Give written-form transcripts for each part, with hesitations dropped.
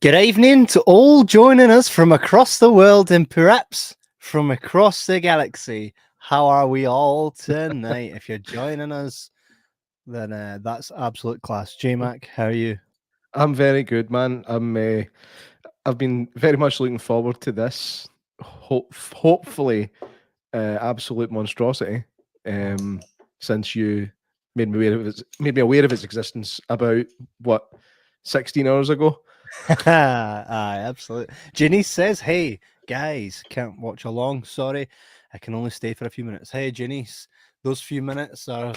Good evening to all joining us from across the world and perhaps from across the galaxy. How are we all tonight? If you're joining us, then that's absolute class. J-Mac, how are you? I'm very good, man. I've been very much looking forward to this. Hopefully, absolute monstrosity. Since you made me aware of its existence about what 16 hours ago. Aye, absolutely. Ginny says, "Hey guys, can't watch along. Sorry, I can only stay for a few minutes." Hey, Janice, those few minutes are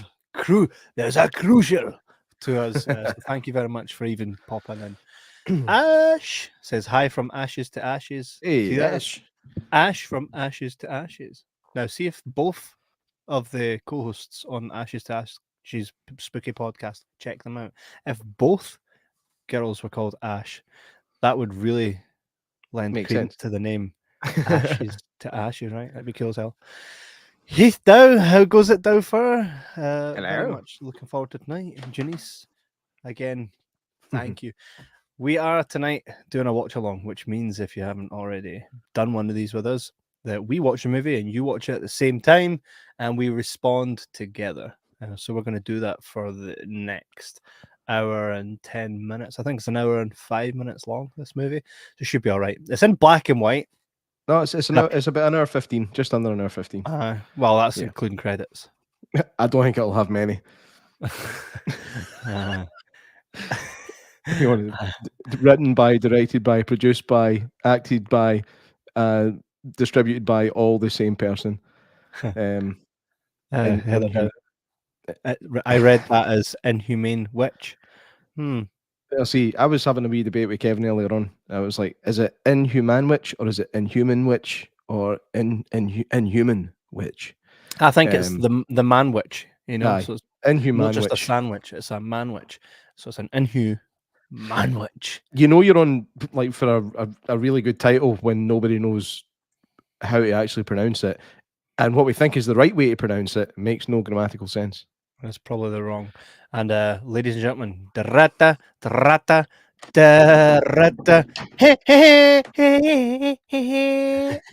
There's a crucial to us. So thank you very much for even popping in. Ash says hi from ashes to ashes. Hey, See that? Ash. Ash from ashes to ashes. Now, see if both of the co-hosts on Ashes to Ashes spooky podcast, check them out. If both girls were called Ash, that would really lend Makes credence sense. to the name. Ashes to Ashes, right? That'd be cool as hell. Heath Dow, how goes it, Dow Fur? Very Hello. much looking forward to tonight. And Janice, again, thank you. We are tonight doing a watch along, which means if you haven't already done one of these with us, that we watch a movie and you watch it at the same time and we respond together. So we're going to do that for the next hour and 10 minutes. I think it's an hour and 5 minutes long, this movie. So it should be all right. It's in black and white. No, it's about an hour 15, just under an hour 15. Well, that's Yeah. including credits. I don't think it'll have many. Written by, directed by, produced by, acted by, distributed by all the same person. I read that as Inhumanwich. See, I was having a wee debate with Kevin earlier on. I was like, is it Inhumanwich or is it Inhumanwich or Inhumanwich? I think it's the manwich, you know. Aye, So it's Inhumanwich. not just a sandwich, it's a manwich. So it's an Inhumanwich. You know, you're on like for a really good title when nobody knows how to actually pronounce it. And what we think is the right way to pronounce it makes no grammatical sense. That's probably the wrong. And ladies and gentlemen,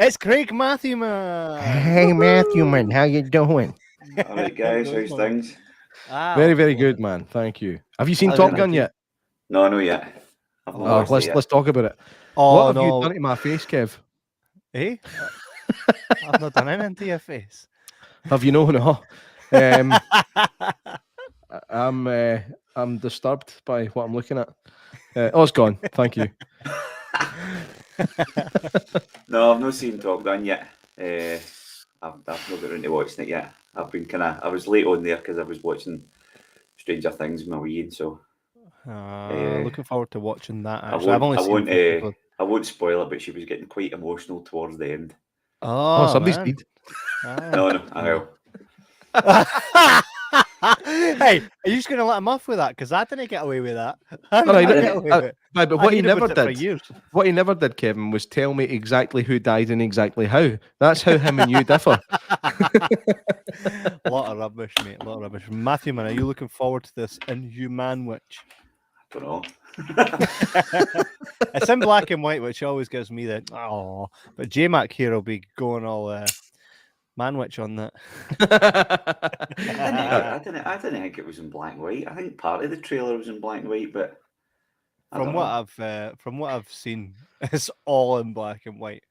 it's Craig Matthew, man. Hey, Matthew, man, how you doing? All right, guys, how's things? Very, very good, man. Thank you. Have you seen Top Gun yet? No, no, yet. Let's talk about it. Oh, what have you done to my face, Kev? Eh? I've not done anything to your face. Have you no? I'm disturbed by what I'm looking at. It's gone. Thank you. No, I've not seen Top Gun yet. I've not got around to watching it yet. I was late on there because I was watching Stranger Things with my wee, so looking forward to watching that. Actually, I won't spoil it, but she was getting quite emotional towards the end. Oh, somebody's dead. No, I will. Hey, are you just going to let him off with that? Because I didn't get away with that. But what he never did, Kevin, was tell me exactly who died and exactly how. That's how him and you differ. A lot of rubbish, mate. A lot of rubbish. Matthew, man, are you looking forward to this Inhumanwich? I don't know. It's in black and white, which always gives me the But J-Mac here will be going all manwich on that. I didn't think it was in black and white. I think part of the trailer was in black and white, but from what I've seen, it's all in black and white.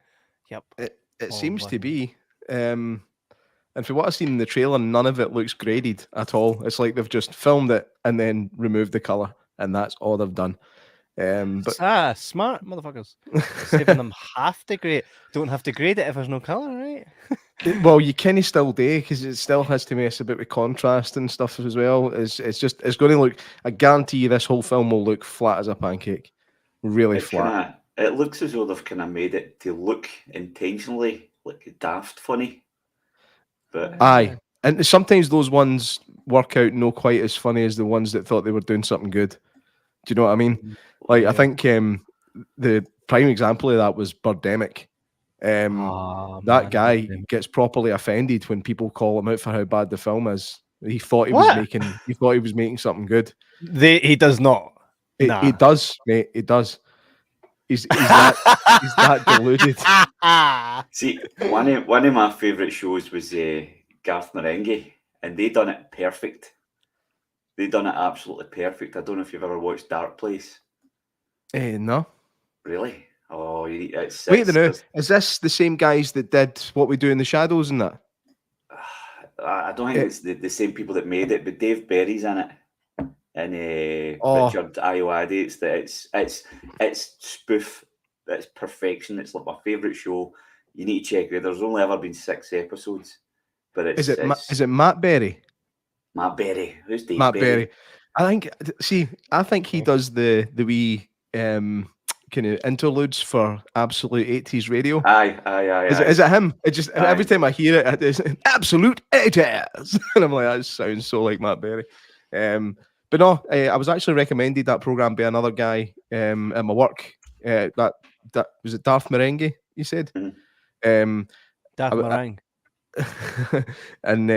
Yep, it seems to be. And for what I've seen in the trailer, none of it looks graded at all. It's like they've just filmed it and then removed the color, and that's all they've done. But smart motherfuckers. Saving them half the grade. Don't have to grade it if there's no color, right? Well, you kind of still do because it still has to mess a bit with contrast and stuff as well. It's going to look. I guarantee you, this whole film will look flat as a pancake, really flat. It looks as though they've kind of made it to look intentionally like daft funny. But aye, and sometimes those ones work out no quite as funny as the ones that thought they were doing something good. Do you know what I mean? Like, I think the prime example of that was Birdemic. That guy gets properly offended when people call him out for how bad the film is. He thought he was making something good. He does not. He does, mate. He does. He's that deluded. See, one of my favourite shows was Garth Marenghi, and they done it perfect. They done it absolutely perfect. I don't know if you've ever watched Dark Place. No. Really? Oh, it's Wait, now, there's- is this the same guys that did What We Do in the Shadows and that? I don't think it's the same people that made it, but Dave Berry's in it, and Richard Ayoade. It's spoof. It's perfection. It's like my favourite show. You need to check it. There's only ever been 6 episodes, but it's Is it Matt Berry? Matt Berry. Who's Dave Matt Berry? Berry. I think he does the wee kind of interludes for Absolute 80s radio. Aye. Is it him? It just Aye. every time I hear it, it's Absolute 80s, and I'm like, that sounds so like Matt Berry. But no, I was actually recommended that program by another guy at my work. That was it. Darth Marenghi, you said. Mhm. Darth I- Meringue. And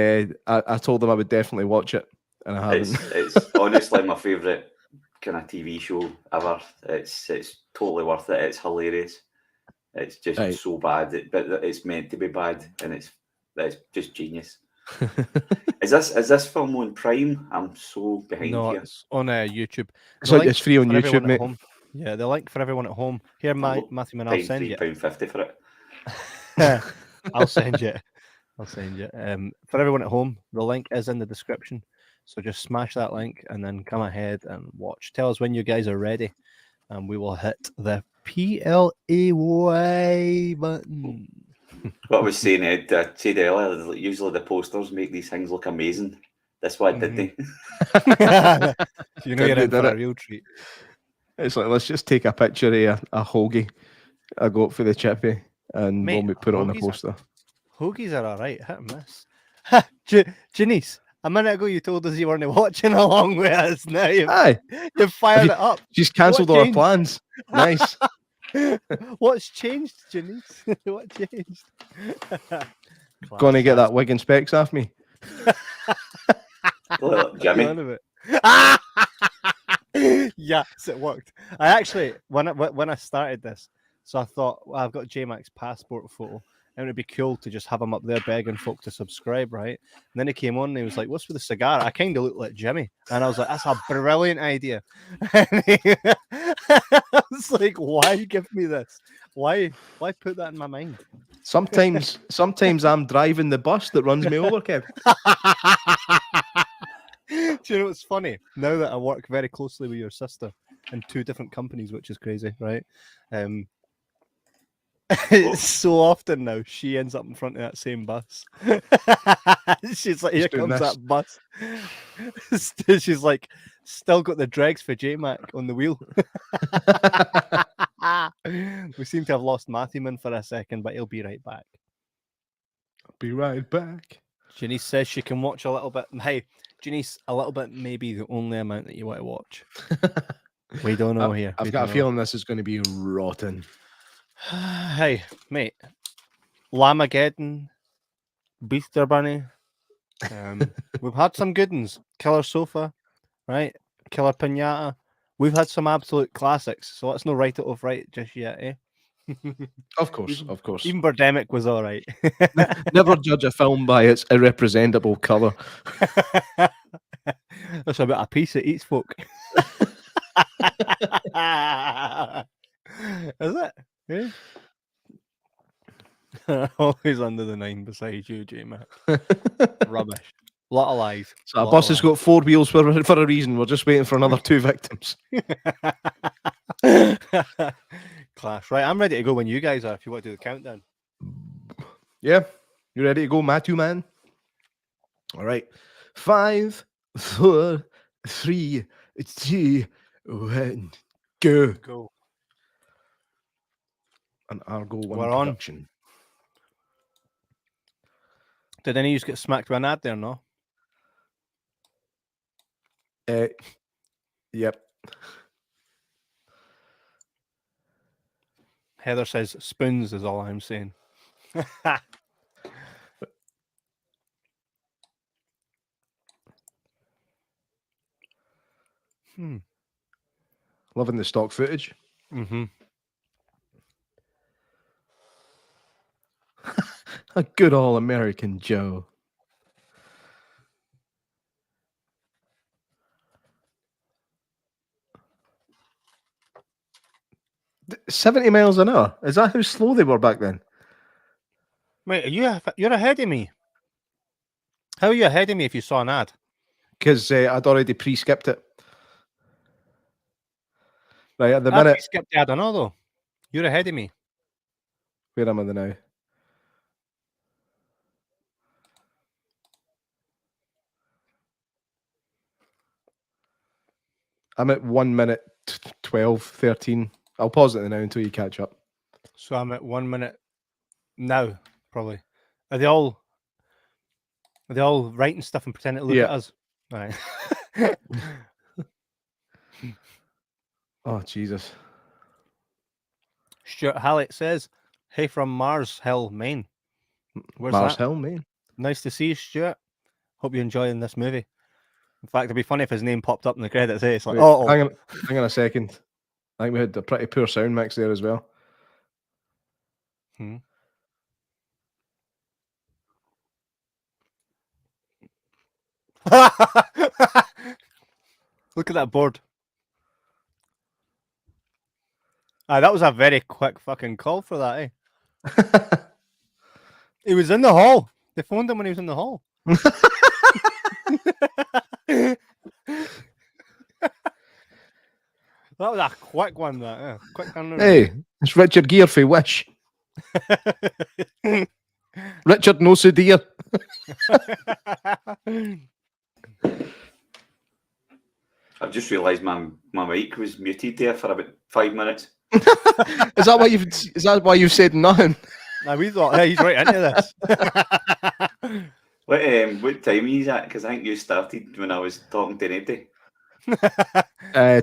I told them I would definitely watch it, and I haven't. It's honestly my favourite kind of TV show ever. It's totally worth it. It's hilarious. It's just Right. so bad, but it's meant to be bad, and it's just genius. Is this film on Prime? I'm so behind No, here. it's on YouTube. It's, The like, link it's free on for YouTube, everyone at mate. home. Yeah, the link for everyone at home. Here, Matthew, man, I'll Paying send you. £3.50 for it. I'll send you. For everyone at home, the link is in the description. So just smash that link and then come ahead and watch. Tell us when you guys are ready, and we will hit the PLAY button. What I was saying, Ed, I said earlier, like, usually the posters make these things look amazing. That's why did they? You know you're in Did for a it. real treat. It's like, let's just take a picture of a hoagie I got for the chippy, and Mate, we'll put it on the hoagies are- poster. Hoagies are all right, hit and miss. Janice, a minute ago you told us you weren't watching along with us. Now Aye, you've fired it up. she's cancelled all our changed? plans. Nice. What's changed, Janice? What changed? Gonna get that wig and specs off me. Look, Jimmy. Yes, it worked. I actually, when I started this, so I thought, well, I've got J-Mac's passport photo, and it'd be cool to just have him up there begging folk to subscribe, right? And then he came on and he was like, "What's with the cigar?" I kind of look like Jimmy, and I was like, "That's a brilliant idea." I was like, "Why give me this? Why put that in my mind?" Sometimes I'm driving the bus that runs me over, Kev. Do you know what's funny? Now that I work very closely with your sister in 2 different companies, which is crazy, right? It's so often now she ends up in front of that same bus. She's like, "Here doing comes this. that bus." She's like, "Still got the dregs for J-Mac on the wheel." We seem to have lost Matthewman for a second, but he'll be right back. Be right back. Janice says she can watch a little bit. Hey, Janice, a little bit may be the only amount that you want to watch. We don't know here. I've got a feeling this is going to be rotten. Hey, mate. Lamageddon, Beaster Bunny. We've had some good ones. Killer Sofa, right? Killer Pinata. We've had some absolute classics, so let's not write it off right just yet, eh? Of course, of course. Even Birdemic was all right. Never judge a film by its irrepresentable colour. That's about a piece that eats folk. Is it? Yeah. Always under the 9 beside you, J-Mac. Rubbish. Lot of lies. So a bus has got 4 wheels for a reason. We're just waiting for another 2 victims. Class. Right, I'm ready to go when you guys are, if you want to do the countdown. Yeah, you ready to go, Matthew man? All right, 5, 4, 3, 2, 1, go. Go. An Argo 1 We're on. production. Did any of you get smacked by an ad there, no? Yep. Heather says spoons is all I'm saying. Loving the stock footage. Mm-hmm. A good old American Joe. $70 miles an hour. Is that how slow they were back then? Wait, you're ahead of me. How are you ahead of me if you saw an ad? Because I'd already pre-skipped it. Right, at the I minute... skipped the ad, I know though. You're ahead of me. Where am I now? I'm at 1 minute 12, 13. I'll pause it now until you catch up. So I'm at 1 minute now, probably. Are they all writing stuff and pretending to look at us? All right. Oh, Jesus. Stuart Hallett says, "Hey from Mars Hill, Maine." Where's Mars that? Hill, Maine. Nice to see you, Stuart. Hope you're enjoying this movie. In fact, it'd be funny if his name popped up in the credits. Eh? It's like, Wait, oh, hang on a second. I think we had a pretty poor sound mix there as well. Look at that board. That was a very quick fucking call for that, eh? He was in the hall. They phoned him when he was in the hall. That was a quick one, that. Yeah. Quick turnaround. Hey, it's Richard Gere for Wish. Richard No So Dear. I've just realised my mic was muted there for about 5 minutes. Is that why you've said nothing? Now we thought, hey, he's right into this. What time is that? Because I think you started when I was talking to Neddy.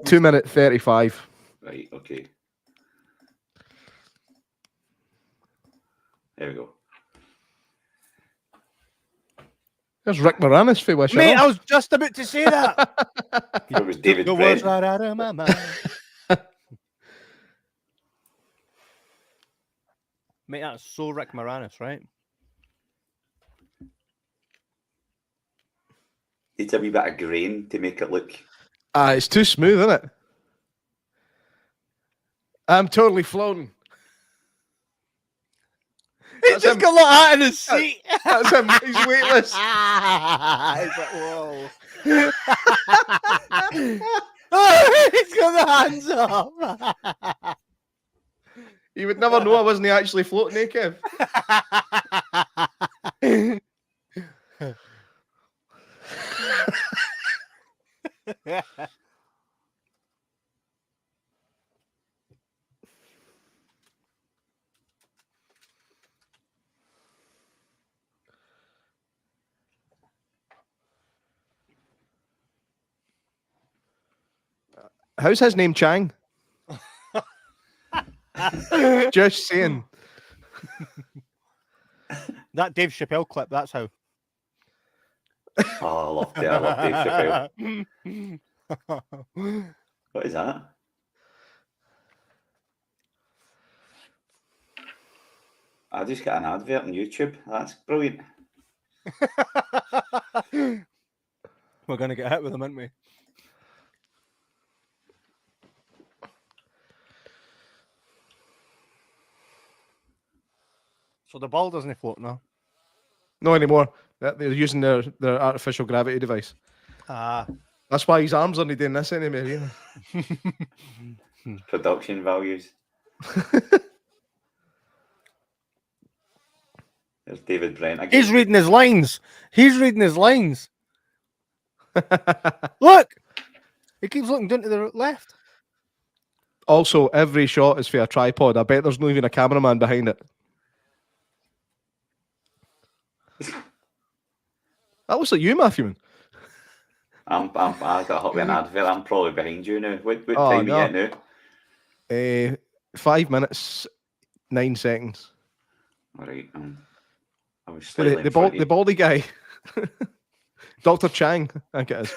2 minute 35. Right, okay. There we go. There's Rick Moranis for Wish. Mate, I was just about to say that. It was David The Brent. words right out of my mind. Mate, that's so Rick Moranis, right? Needs a wee bit of grain to make it look. It's too smooth, isn't it? I'm totally floating. He's just got a lot of hat in his seat. That's him. He's weightless. He's like, whoa. Oh, he's got the hands up. You would never know I wasn't actually floating, eh, Kev? How's his name Chang? Just saying. That Dave Chappelle clip, that's how. Oh, I love Dave Chappelle. What is that? I just got an advert on YouTube. That's brilliant. We're going to get hit with them, aren't we? So the ball doesn't float now? No anymore. They're using their artificial gravity device. That's why his arms aren't doing this anymore. You know? Production values. There's David Brent again. He's reading his lines. He's reading his lines. Look! He keeps looking down to the left. Also, every shot is for a tripod. I bet there's not even a cameraman behind it. That looks like you, Matthew. I got hot with an advert. I'm probably behind you now. What time are you at now? 5 minutes, 9 seconds. All right. I was slightly the baldy guy. Dr. Chang, I think it is.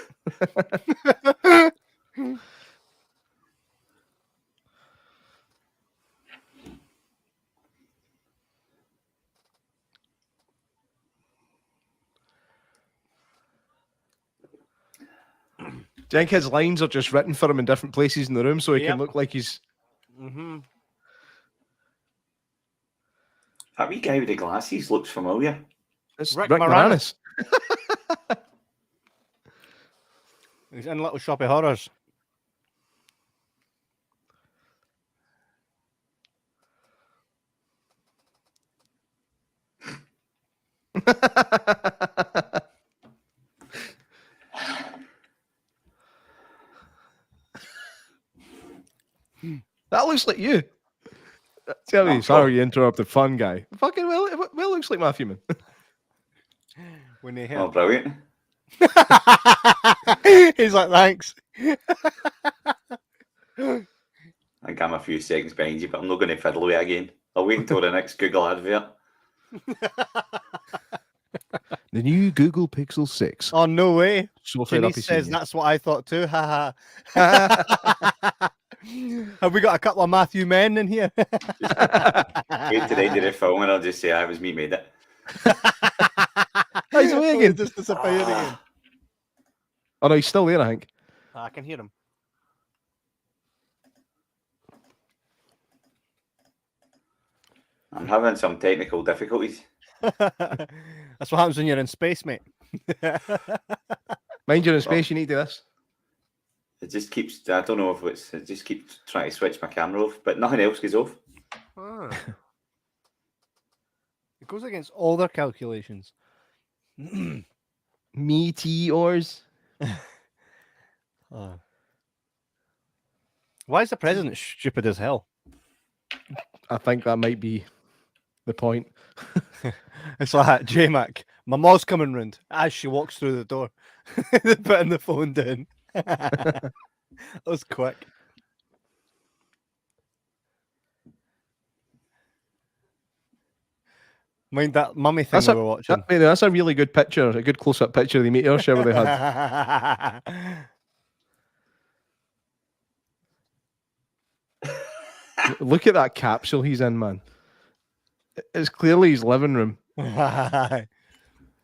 Do you think his lines are just written for him in different places in the room so he can look like he's... Mm-hmm. That wee guy with the glasses looks familiar. It's Rick Rick Moranis. He's in Little Shop of Horrors. That looks like you. Tell me, sorry you interrupted, fun guy. Fucking well, it looks like Matthew, man. When they hear. Oh, brilliant. He's like, thanks. I think I'm a few seconds behind you, but I'm not going to fiddle with it again. I'll wait until the next Google advert. The new Google Pixel 6. Oh, no way. So fed up Janice he's says seen that's what I thought too. Ha ha. Have we got a couple of Matthew men in here? Wait to the end of the film and I'll just say, I was me made it. Oh, he's away again. Just disappeared again. Oh, no, he's still there, I think. I can hear him. I'm having some technical difficulties. That's what happens when you're in space, mate. Mind you're in space, you need to do this. It just keeps, I don't know if it's, it just keeps trying to switch my camera off, but nothing else goes off. Ah. It goes against all their calculations. Meteors. Why is the president stupid as hell? I think that might be the point. It's like, J-Mac, my mom's coming round as she walks through the door. Putting the phone down. That was quick. Mind that mummy thing we were watching. That's a really good picture, a good close-up picture of the meteor shower they had. Look at that capsule he's in, man. It's clearly his living room.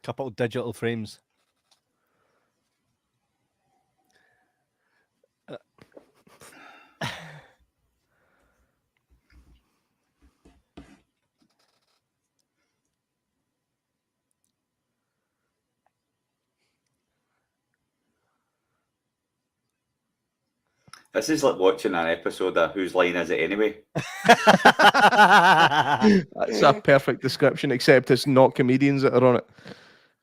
Couple of digital frames. This is like watching an episode of Whose Line Is It Anyway? That's a perfect description, except it's not comedians that are on it.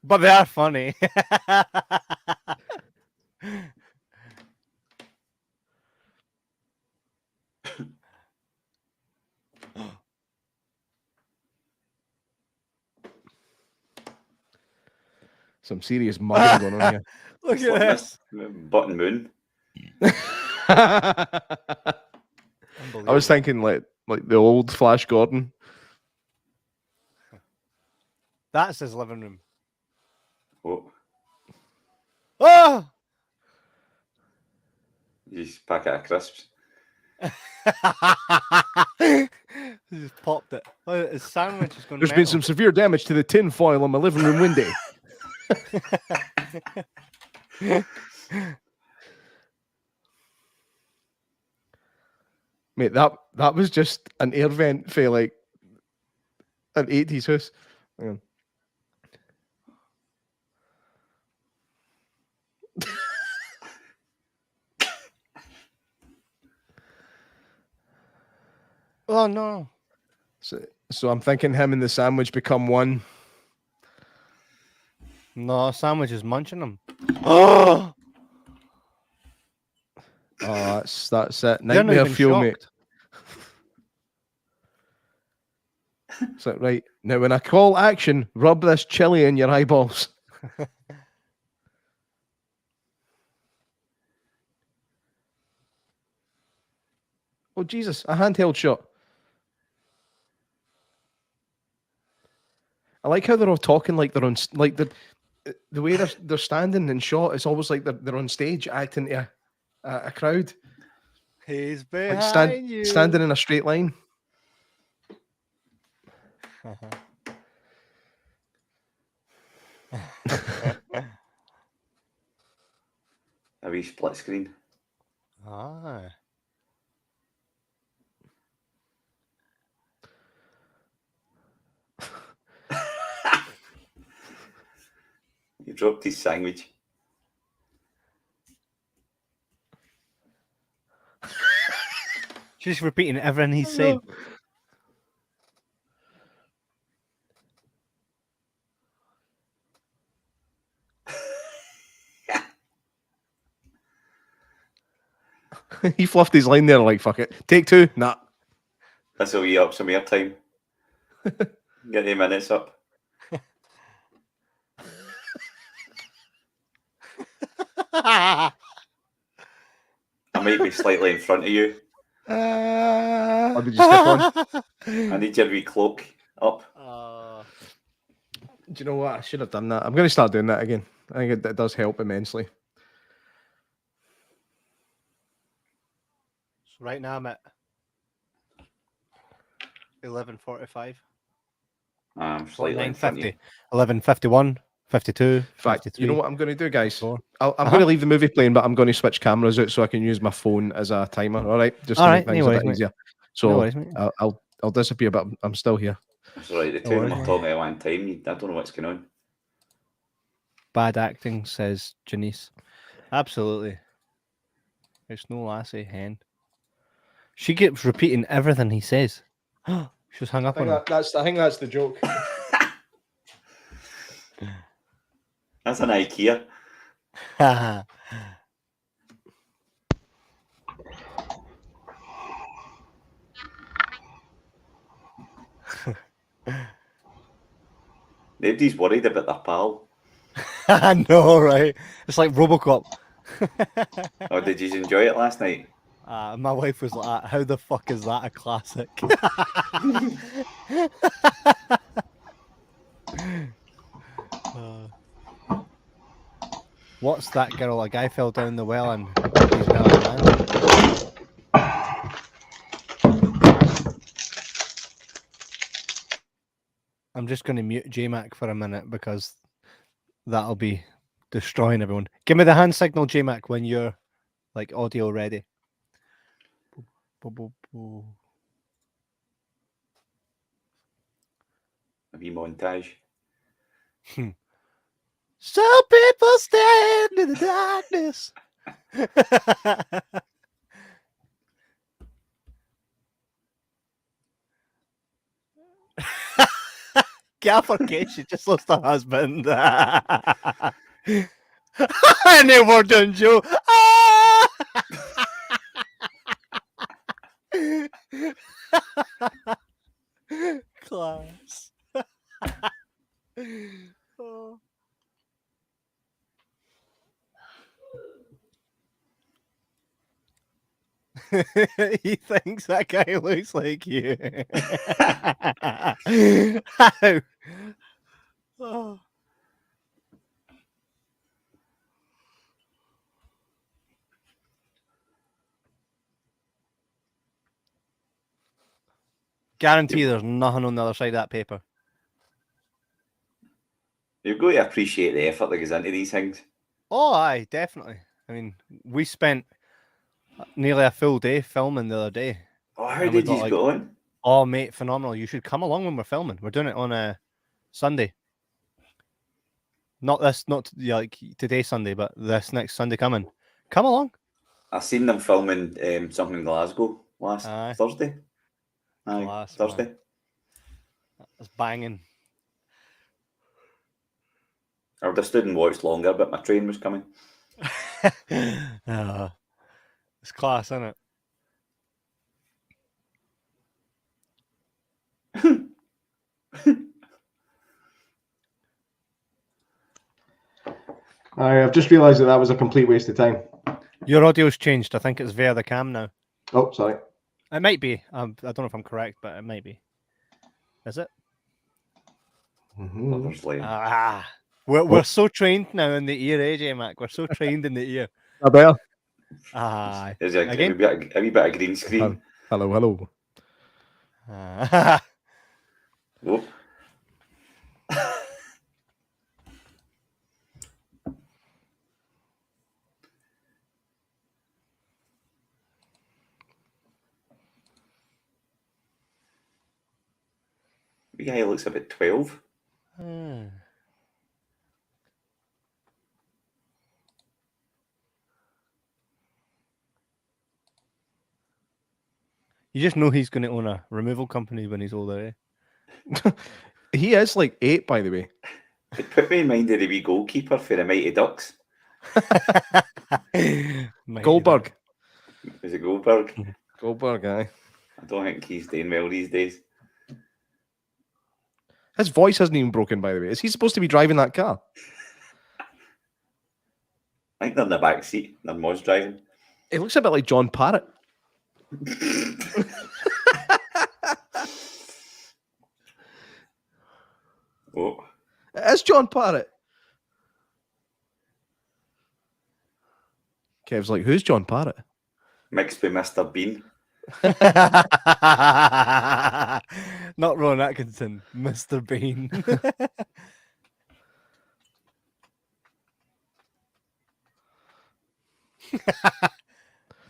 But they are funny. Some serious mugging going on here. Look at this. Button Moon. I was thinking like the old Flash Gordon. That's his living room. Oh, Oh! he's packet of crisps. He just popped it. Oh, his sandwich is going. There's been some severe damage to the tin foil on my living room window. Mate, that was just an air vent for like an 80s house. Hang on. Oh no. So I'm thinking him and the sandwich become one. No, sandwich is munching them. Oh, That's it. they're not Nightmare even fuel, mate. shocked. So right now, when I call action, rub this chili in your eyeballs. Oh Jesus! A handheld shot. I like how they're all talking like they're on, like the way they're standing in shot. It's almost like they're on stage acting to a crowd. He's Like behind you. standing in a straight line. A wee wee split screen. Ah. He dropped his sandwich. She's repeating everything he's saying. He fluffed his line there, like, fuck it. Take two. Nah. This will eat up some airtime. Get the minutes up. I might be slightly in front of you. Or did you step on? I need your wee cloak up. Do you know what? I should have done that. I'm going to start doing that again. I think it does help immensely. So right now I'm at 11:45. I'm slightly in front of you. 11:51, 52, Fact, 53. you know what I'm going to do, guys? 54. I'm going to leave the movie playing, but I'm going to switch cameras out so I can use my phone as a timer. All right, just to All make right, things no a worries, bit mate. easier. No So worries, mate. I'll disappear, but I'm still here. That's right. The No two of them worries. are talking at one time. I don't know what's going on. Bad acting, says Janice. Absolutely. It's no lassie hen. She keeps repeating everything he says. She's hung up on him. I think that's the joke. That's an IKEA. Nobody's worried about their pal. I know, right? It's like Robocop. Oh, did you enjoy it last night? My wife was like, how the fuck is that a classic? What's that girl? A guy fell down the well and he's now a man. I'm just going to mute JMac for a minute because that'll be destroying everyone. Give me the hand signal, JMac, when you're like audio ready. A wee montage. Some people stand in the darkness. Gaffer Casey just lost her husband. And they were done, Joe. Class. Oh. He thinks that guy looks like you. How? Oh. Guarantee there's nothing on the other side of that paper. You've got to appreciate the effort that goes into these things. Oh, aye, definitely. I mean, we spent nearly a full day filming the other day. Oh, how did you go on? Oh, mate, phenomenal. You should come along when we're filming. We're doing it on a Sunday. Not like today Sunday, but this next Sunday coming. Come along. I seen them filming something in Glasgow last Thursday. Class, Thursday. Man. That's banging. I would have stood and watched longer, but my train was coming. It's class, isn't it? I've just realised that was a complete waste of time. Your audio's changed. I think it's via the cam now. Oh, sorry. It might be. I don't know if I'm correct, but it might be. Is it? Mm-hmm. We're so trained now in the ear, AJ Mac. We're so trained in the ear. I better. There's a wee bit of green screen. Hello. Oh. guy looks about 12. You just know he's going to own a removal company when he's older, eh? He is like 8, by the way. It put me in mind of the wee goalkeeper for the Mighty Ducks. Goldberg. Was it Goldberg? Goldberg, aye. I don't think he's doing well these days. His voice hasn't even broken, by the way. Is he supposed to be driving that car? I think they're in the back seat. They're Moz driving. It looks a bit like John Parrott. Oh, It is John Parrott. Kev's like, who's John Parrott? mixed with Mr. Bean. Not Ron Atkinson, Mr. Bean.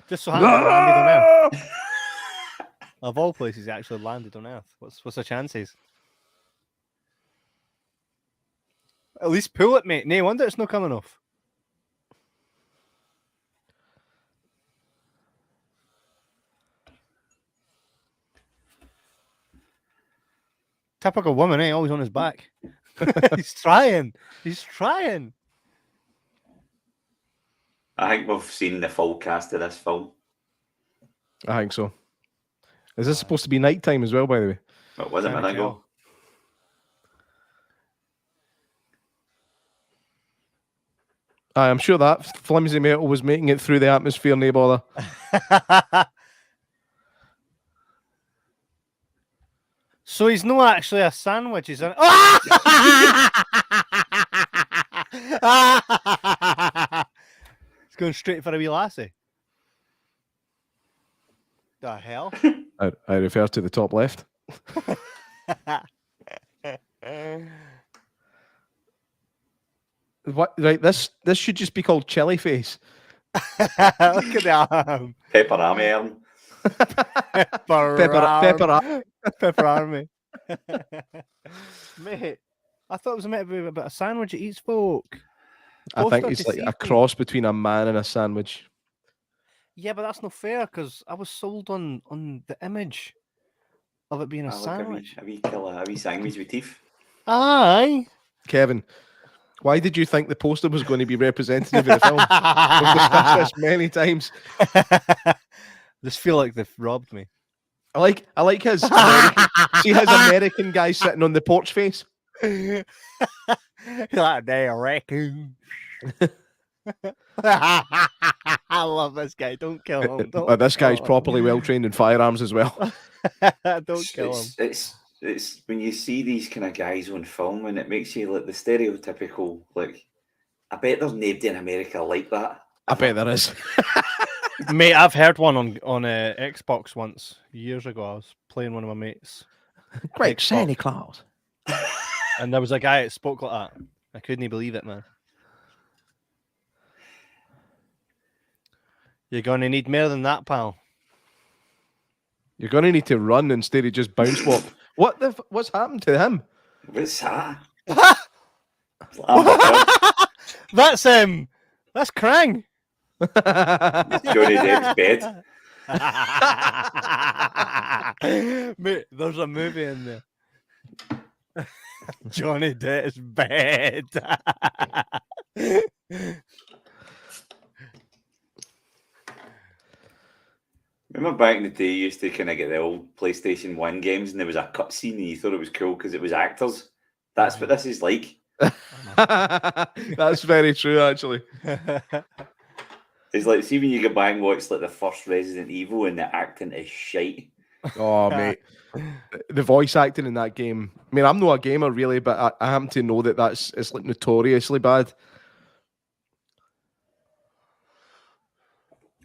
Just so happened he landed on Earth. Of all places, he actually landed on Earth. What's the chances? At least pull it, mate. No wonder it's not coming off. Typical woman, eh? Always on his back. He's trying. He's trying. I think we've seen the full cast of this film. I think so. Is this supposed to be nighttime as well, by the way? What was it a minute ago? I'm sure that flimsy metal was making it through the atmosphere, no bother. So he's not actually a sandwich, he's an... He's going straight for a wee lassie. The hell? I refer to the top left. What? Right, this should just be called Chili Face. Look at that. Pepper Army. Pepper Army. Mate, I thought it was meant to be about a sandwich that eats folk. I think it's like a cross between a man and a sandwich. Yeah, but that's not fair because I was sold on the image of it being a sandwich. A wee sandwich with teeth. Aye. Kevin, why did you think the poster was going to be representative of the film? We've discussed this many times. Just feel like they've robbed me. I like his American, see his American guy sitting on the porch face. Like they reckon. I love this guy. Don't kill him. This guy's properly well trained in firearms as well. Don't kill him. It's when you see these kind of guys on film and it makes you like the stereotypical, like, I bet there's nobody in America like that. I bet there is. Mate, I've heard one on Xbox once years ago. I was playing one of my mates. Great Santa Claus. And there was a guy that spoke like that. I couldn't believe it, man. You're going to need more than that, pal. You're going to need to run instead of just bounce walk. What's happened to him? What's that? That's Krang. Johnny Depp's bed. Mate, there's a movie in there. Johnny Depp's bed. Remember back in the day, you used to kind of get the old PlayStation 1 games and there was a cutscene and you thought it was cool because it was actors. That's what this is like. That's very true, actually. It's like, see when you go back and watch like the first Resident Evil and the acting is shite. Oh, mate. The voice acting in that game. I mean, I'm not a gamer really, but I happen to know that it's like notoriously bad.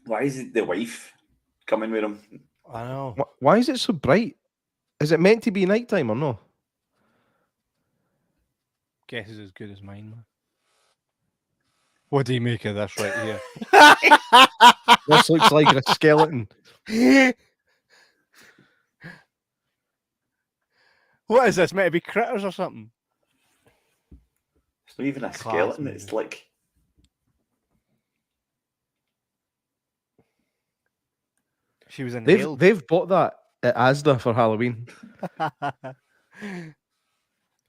Why is it the wife coming with him? I know. Why is it so bright? Is it meant to be nighttime or no? Guess is as good as mine, man. What do you make of this right here? This looks like a skeleton. What is this? Meant to be critters or something? It's not even a Class skeleton. movie. It's like She was inhaled. They've bought that at Asda for Halloween. Bit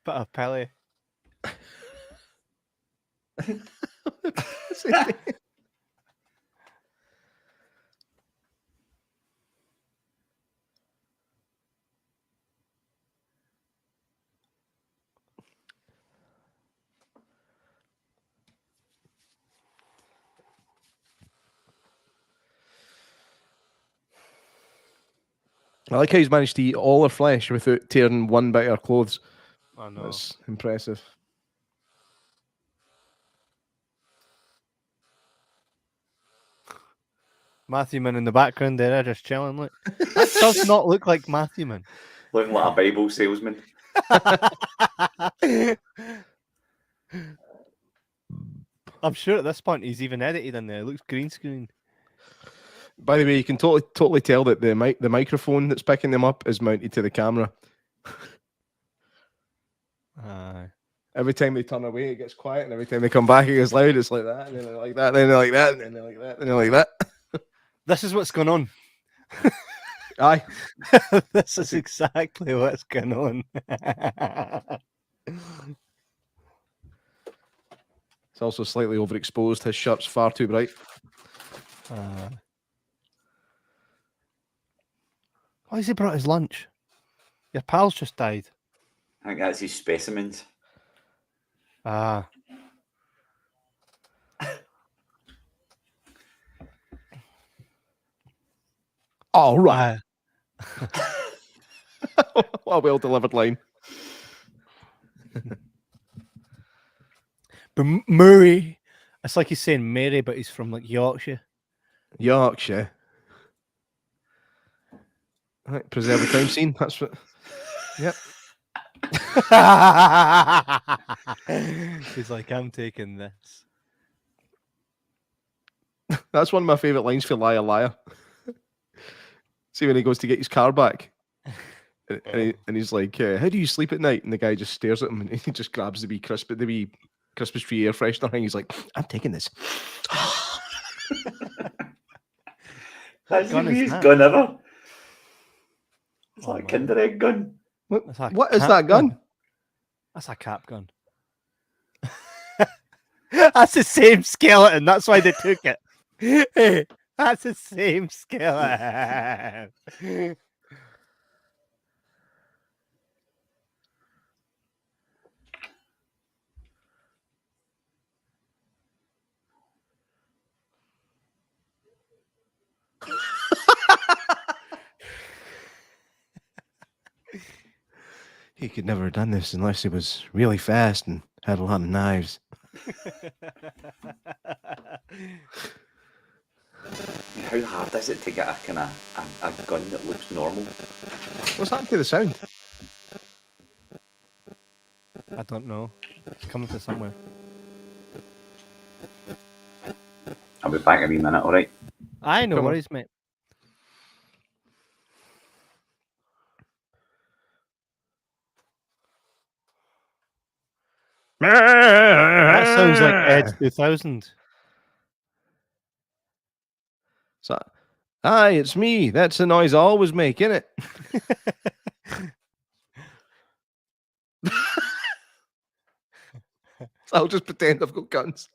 of Pelly. I like how he's managed to eat all her flesh without tearing one bit of her clothes. Oh no. That's impressive. Matthew Man in the background there, just chilling. Look, that does not look like Matthew Man. looking like a Bible salesman. I'm sure at this point he's even edited in there. It looks green screen. By the way, you can totally tell that the microphone that's picking them up is mounted to the camera. Every time they turn away, it gets quiet, and every time they come back, it gets loud. It's like that, and then they're like that, then they're like that, and then they're like that, and they're like that. This is what's going on. Aye. This is exactly what's going on. It's also slightly overexposed. His shirt's far too bright. Why has he brought his lunch? Your pal's just died. I think that's his specimens. Ah. All right. What a well-delivered line. But Murray, it's like he's saying Mary, but he's from like Yorkshire. Yorkshire. Right, preserve the crime scene. That's what. Yep. He's like, I'm taking this. That's one of my favourite lines for Liar Liar. See when he goes to get his car back, and he's like, "How do you sleep at night?" And the guy just stares at him, and he just grabs the wee Christmas tree air freshener, and he's like, "I'm taking this." That's the weirdest gun ever. It's like a Kinder Egg gun. What is that gun? That's a cap gun. That's the same skeleton. That's why they took it. Hey, that's the same skeleton. He could never have done this unless he was really fast and had a lot of knives. How hard is it to get a kind of a gun that looks normal? What's happened to the sound? I don't know. It's coming from somewhere. I'll be back in a wee minute, alright? I know worries, mate. That sounds like Ed 2000. So, aye, it's me. That's the noise I always make, innit? So I'll just pretend I've got guns.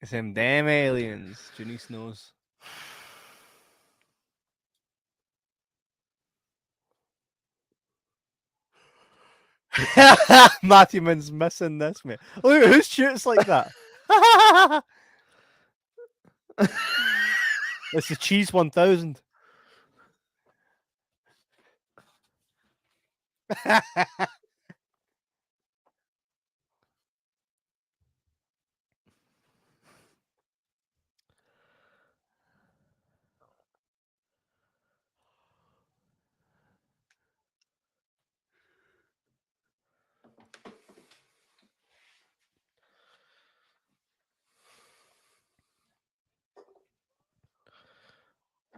It's them damn aliens. Janice knows. Matthew Man's missing this, mate. Look at who shoots like that. It's the Cheese 1000.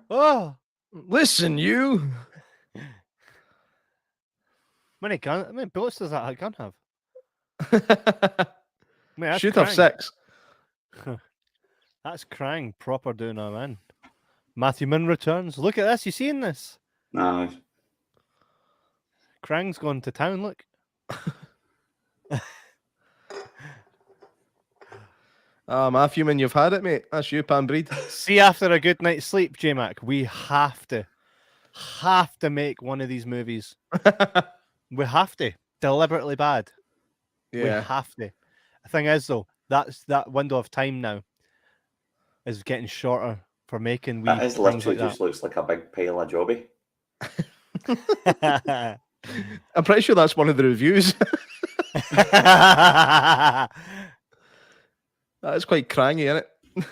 Oh, listen, you. How many bullets does that gun have? Mate, that's Should have Krang. 6. That's Krang proper doing a man. Matthew Min returns. Look at this. You seeing this? No. Krang's gone to town. Look. Matthew, man, you've had it, mate. That's you, Pan Breed. See, after a good night's sleep, J-Mac, we have to make one of these movies. We have to. Deliberately bad. Yeah. We have to. The thing is, though, that window of time now is getting shorter for making That things is literally like just looks like a big pile of jobby. that. I'm pretty sure that's one of the reviews. That is quite crangy, isn't it?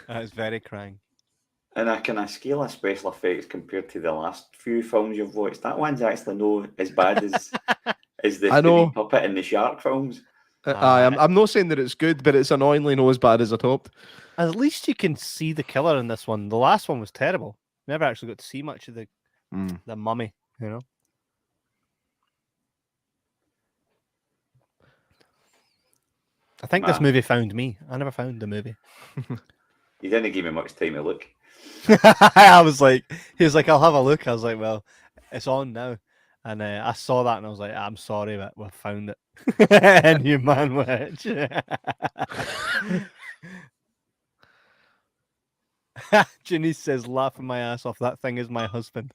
That is very Krang. And a kind of scale of special effects compared to the last few films you've watched, that one's actually no as bad as the wee puppet in the shark films. I'm not saying that it's good, but it's annoyingly not as bad as I'd hoped. At least you can see the killer in this one. The last one was terrible. Never actually got to see much of the mummy, you know. I think this movie found me. I never found the movie. You didn't give me much time to look. I was like, he was like, I'll have a look. I was like, well, it's on now. And I saw that and I was like, I'm sorry, but we found it. Inhumanwich. Janice says, laughing my ass off. That thing is my husband.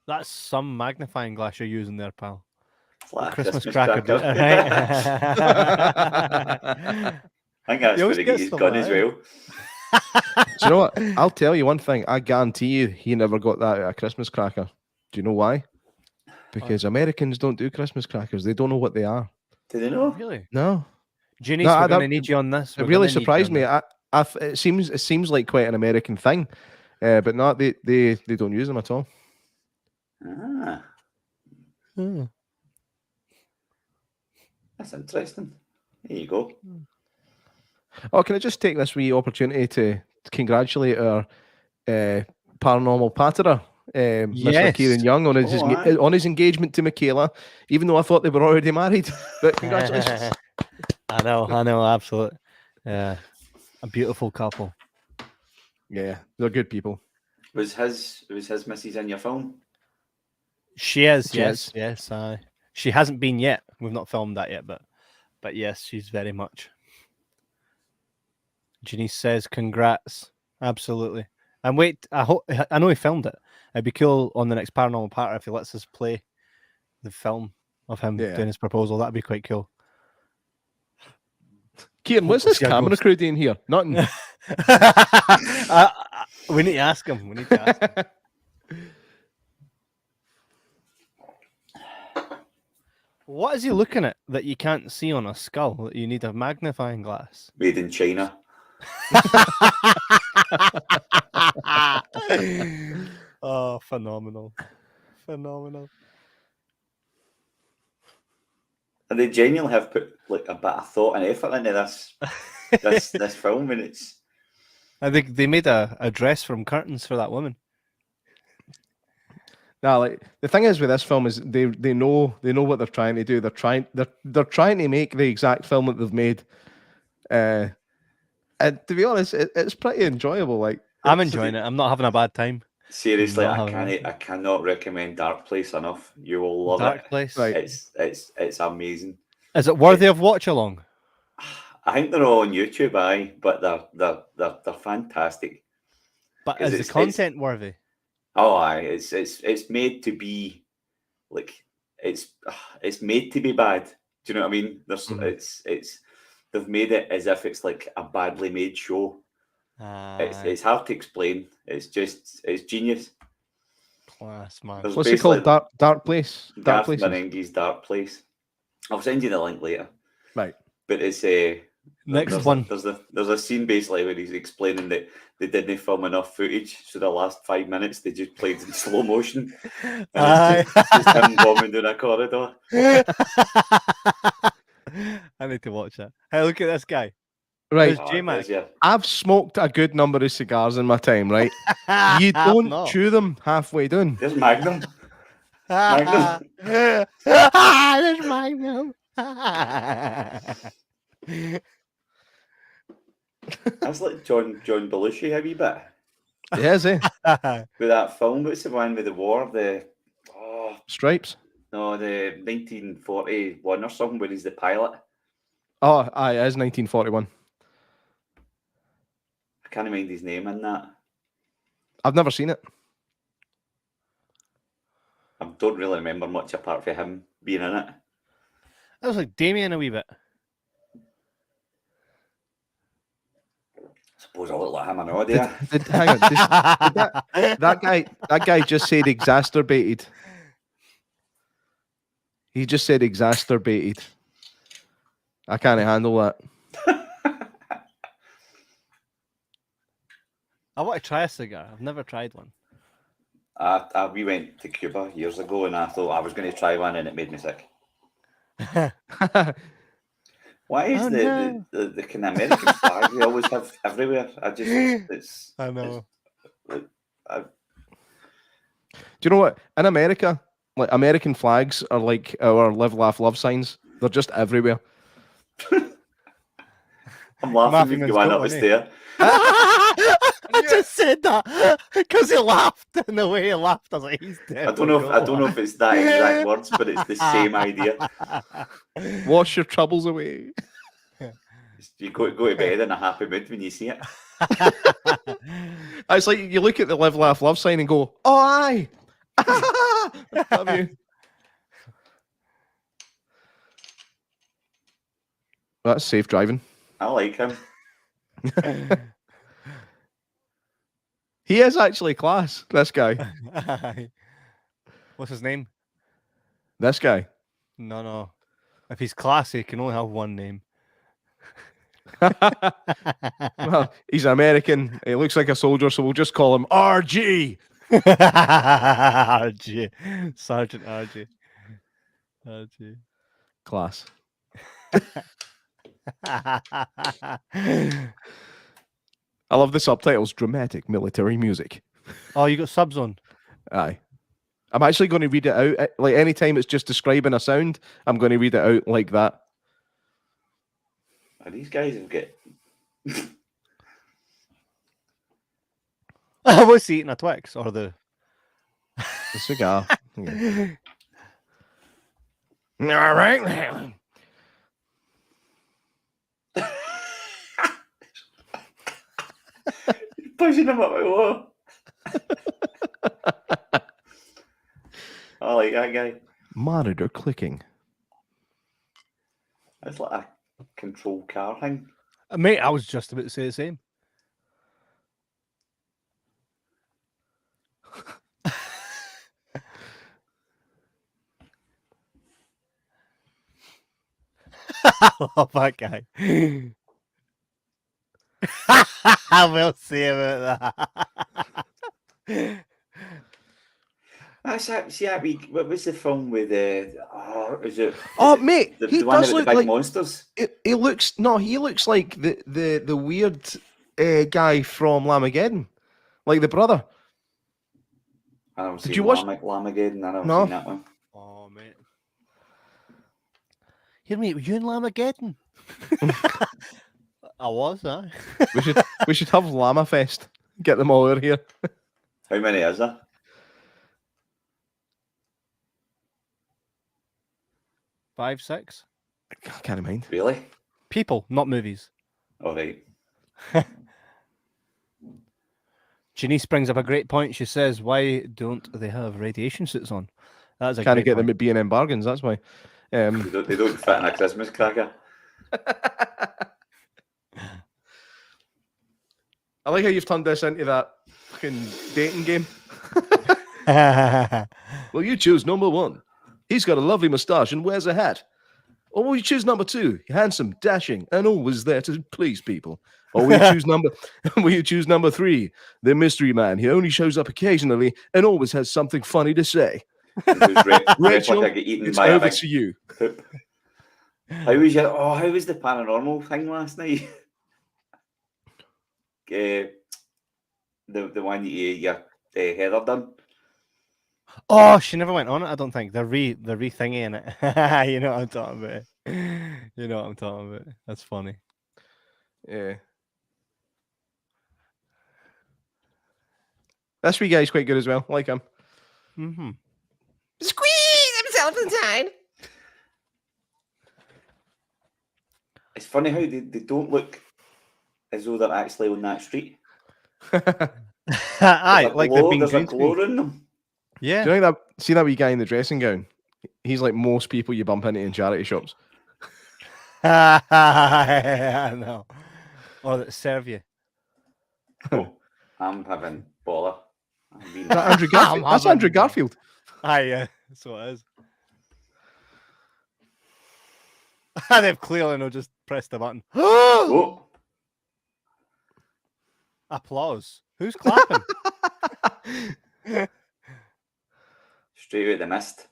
That's some magnifying glass you're using there, pal. Like Christmas cracker. I think that's where he got his gun as well. Do you know what? I'll tell you one thing. I guarantee you he never got that out of a Christmas cracker. Do you know why? Because Americans don't do Christmas crackers. They don't know what they are. Do they know? Really? No. Janice, we're going to need you on this. It really surprised me. It seems like quite an American thing, but no, they don't use them at all. That's interesting. There you go. Oh, can I just take this wee opportunity to congratulate our paranormal patterer, Mr. Kieran Young, on his engagement to Michaela, even though I thought they were already married. But congratulations. I know, absolutely. Yeah, a beautiful couple. Yeah, they're good people. Was his missus in your film? She is, yes. She hasn't been yet. We've not filmed that yet, but yes, she's very much. Janice says, "Congrats, absolutely." And wait, I know he filmed it. It'd be cool on the next Paranormal Partner if he lets us play the film of him doing his proposal. That'd be quite cool. Kieran, what's this camera crew doing here? Nothing. We need to ask him. What is he looking at that you can't see on a skull that you need a magnifying glass? Made in China. Oh, phenomenal. And they genuinely have put like a bit of thought and effort into this film, and it's. I think they made a dress from curtains for that woman. Now, like the thing is with this film is they know what they're trying to do. They're trying to make the exact film that they've made. And to be honest, it's pretty enjoyable. Like I'm enjoying it. I'm not having a bad time. Seriously, I cannot recommend Dark Place enough. You will love Dark Place. Right. It's amazing. Is it worthy of watch along? I think they're all on YouTube, but they're fantastic. But is the content worthy? Oh, it's made to be like it's made to be bad. Do you know what I mean? They've made it as if it's like a badly made show. It's hard to explain. It's genius. Class, man. What's it called? Dark Place. Garth Marenghi's Dark Place. I'll send you the link later. Right. But it's next one. There's a scene basically where he's explaining that they didn't film enough footage, so the last 5 minutes they just played in slow motion. And it's just him bombing down a corridor. I need to watch that. Hey, look at this guy. Right. Oh, J-Mac. there's your- I've smoked a good number of cigars in my time, right? You I've don't not. chew them halfway done. There's Magnum. Magnum. There's Magnum. That's like John Belushi a wee bit. Yes, eh? With that film, what's the one with the war? Stripes. No, the 1941 or something, where he's the pilot. Oh, aye, it is 1941. I can't mind his name in that. I've never seen it. I don't really remember much apart from him being in it. That was like Damien a wee bit. I suppose I look like him, I know, do you? Hang on, that guy just said exacerbated. He just said exacerbated. I can't handle that. I want to try a cigar. I've never tried one. We went to Cuba years ago and I thought I was going to try one and it made me sick. Why is the kind of American flag we always have everywhere? I know. Do you know what? In America, like American flags are like our live, laugh, love signs. They're just everywhere. I'm laughing with you one up the stair. I just said that because he laughed, and the way he laughed, I was like, "He's dead." I don't know if it's that exact words, but it's the same idea. Wash your troubles away. You go to bed in a happy mood when you see it. It's like you look at the live, laugh, love sign and go, "Oh, aye." Have you? That's safe driving. I like him. He is actually class, this guy. What's his name? This guy. No. If he's classy, he can only have one name. Well, he's American. He looks like a soldier, so we'll just call him RG. RG. Sergeant RG. RG. Class. I love the subtitles. Dramatic military music. Oh, you got subs on? Aye. I'm actually going to read it out. Like anytime it's just describing a sound, I'm going to read it out like that. These guys have got. What's he eating, a Twix or the cigar? Yeah. All right. Pushing him up my wall. I like that guy. Monitor clicking. It's like a control car thing. Mate, I was just about to say the same. I love that guy. I will say about that. What was the film with is it? Oh, mate, the he one does with look the big like monsters. He looks like the weird guy from Lamageddon, like the brother. I don't see Did you watch Lamageddon? I never No. seen that one. Oh, mate. Here, mate, were you in Lamageddon? I was, huh? we should have Llama Fest. Get them all out here. How many is there? 5, 6 I can't mind. Really? people, not movies. All right. Janice brings up a great point. She says, "Why don't they have radiation suits on?" That's a Can't great get point. them at B&M bargains. That's why. They don't fit in a Christmas cracker. I like how you've turned this into that fucking dating game. Well, you choose number 1. He's got a lovely moustache and wears a hat. Or will you choose number 2? Handsome, dashing, and always there to please people. Or will you choose number 3? The mystery man. He only shows up occasionally and always has something funny to say. Rachel, like I get eaten it's by a over big to you. poop. How was the paranormal thing last night? the one your Heather done. Oh, she never went on it. I don't think they're re-thingying it. You know what I'm talking about. You know what I'm talking about. That's funny. Yeah. This wee guy's quite good as well. I like him. Mm-hmm. Squeeze himself inside. It's funny how they don't look as though they're actually on that street. Aye, like they've been there's a green screen. glow in them. Yeah. Do you think that? See that wee guy in the dressing gown? He's like most people you bump into in charity shops. I know. Or that serve you. Oh, I'm having baller. Is that Andrew Garfield? That's Andrew Garfield. Aye, yeah. That's what it is. They've clearly not just pressed the button. Oh, Applause. Who's clapping? straight out of the mist.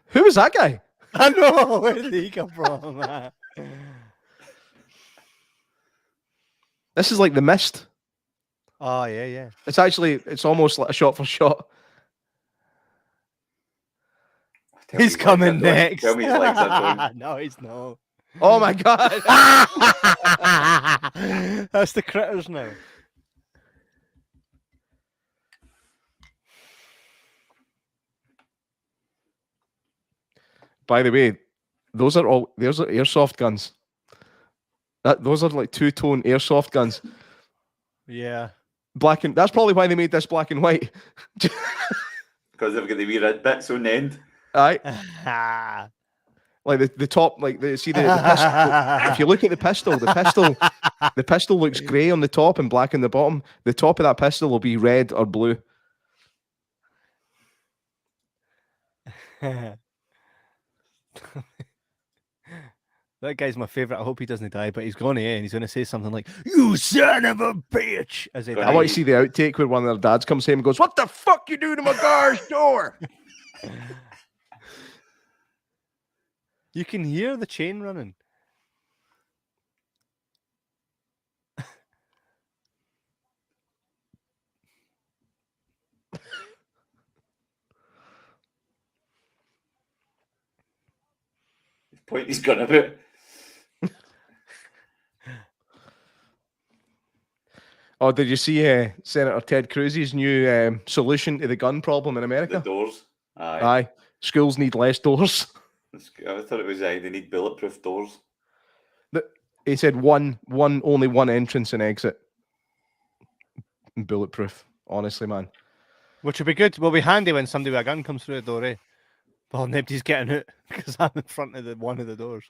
Who was that guy? I know. Where did he come from? This is like The Mist. Oh, yeah, yeah. It's almost like a shot for shot. He's coming next. Tell me his legs are going. No, he's not. Oh my god. That's the critters now. By the way, those are airsoft guns. Those are like two-tone airsoft guns. Yeah. That's probably why they made this black and white. Because they've got the wee red bits on the end. Aye. Like the top, like see the pistol. If you look at the pistol looks grey on the top and black on the bottom. The top of that pistol will be red or blue. That guy's my favourite. I hope he doesn't die, but he's going to and he's going to say something like, "You son of a bitch!" As he I want to see the outtake where one of their dads comes home and goes, "What the fuck you do to my garage door?" You can hear the chain running. The point he's gone about. Oh, did you see Senator Ted Cruz's new solution to the gun problem in America? The doors. Aye. Schools need less doors. I thought it was they need bulletproof doors. He said only one entrance and exit. Bulletproof. Honestly, man. Which would be good. Will be handy when somebody with a gun comes through the door, eh? Well, nobody's getting out because I'm in front of one of the doors.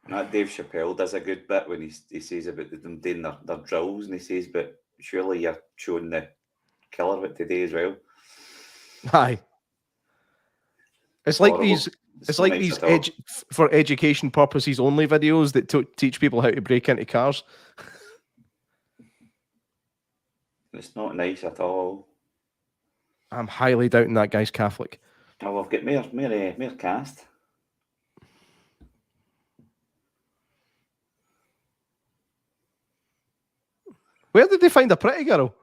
That Dave Chappelle does a good bit when he says about them doing their drills, and he says, "But surely you're showing the killer bit today as well." Aye. It's like these. It's like these for education purposes only videos that teach people how to break into cars. It's not nice at all. I'm highly doubting that guy's Catholic. Oh, I've got more cast. Where did they find a pretty girl?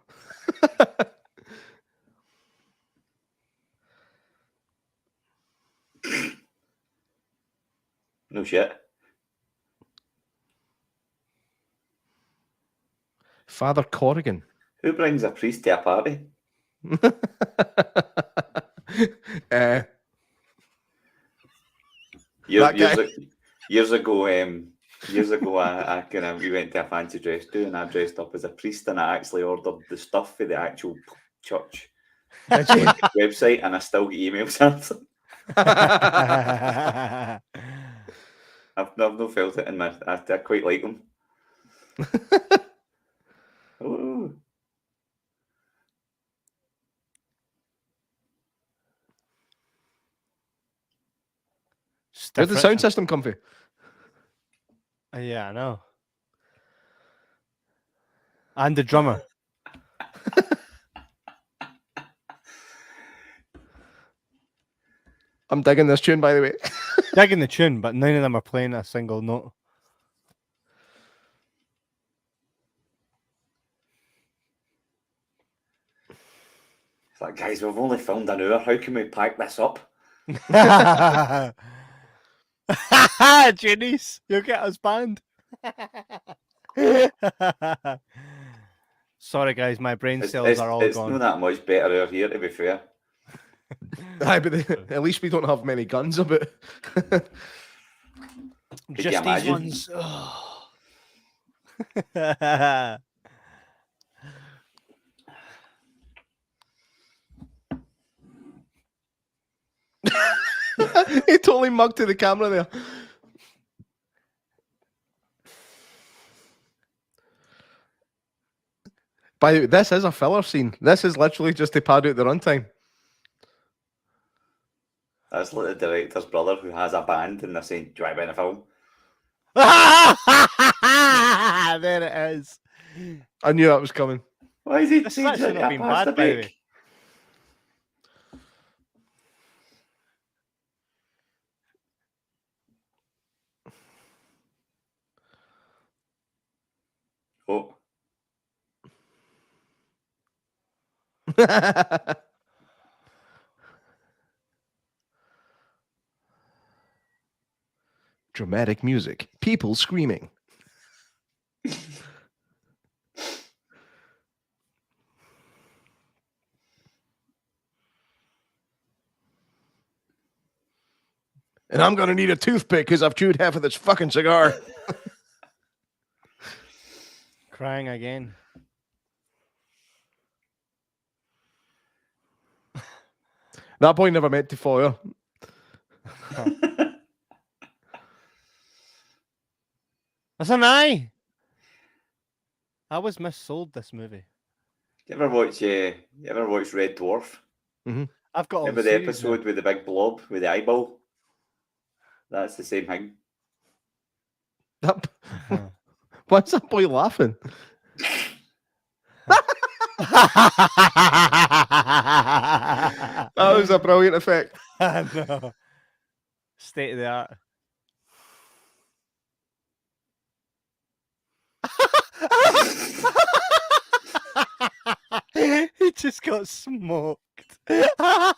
No shit. Father Corrigan. Who brings a priest to a party? Years ago, we went to a fancy dress do, and I dressed up as a priest, and I actually ordered the stuff for the actual church website, and I still get emails answered. I've not felt it in my. I quite like them. Oh. Where'd the sound system come from? Yeah, I know. And the drummer. I'm digging this tune, by the way. Digging the tune, but none of them are playing a single note. It's like, guys, we've only filmed an hour. How can we pack this up? Janice, you'll get us banned. Sorry, guys, my brain cells are all it's gone. not that much better out here, to be fair. Aye, but at least we don't have many guns about. Could Just you these imagine? ones. He totally mugged to the camera there. By the way, this is a filler scene. This is literally just to pad out the runtime. That's like the director's brother who has a band and they're saying, do you want to be in a film? There it is. I knew that was coming. Why is he This has actually not been pasta bad, by the bake? way. Oh, Dramatic music. People screaming. And I'm going to need a toothpick because I've chewed half of this fucking cigar. Crying again. That boy never meant to fire. Listen, I was missold this movie. you ever watch Red Dwarf? I've got all Remember the series episode with the big blob with the eyeball? That's the same thing. That, now. why's that boy laughing? That was a brilliant effect. No. State of the art. He just got smoked. Why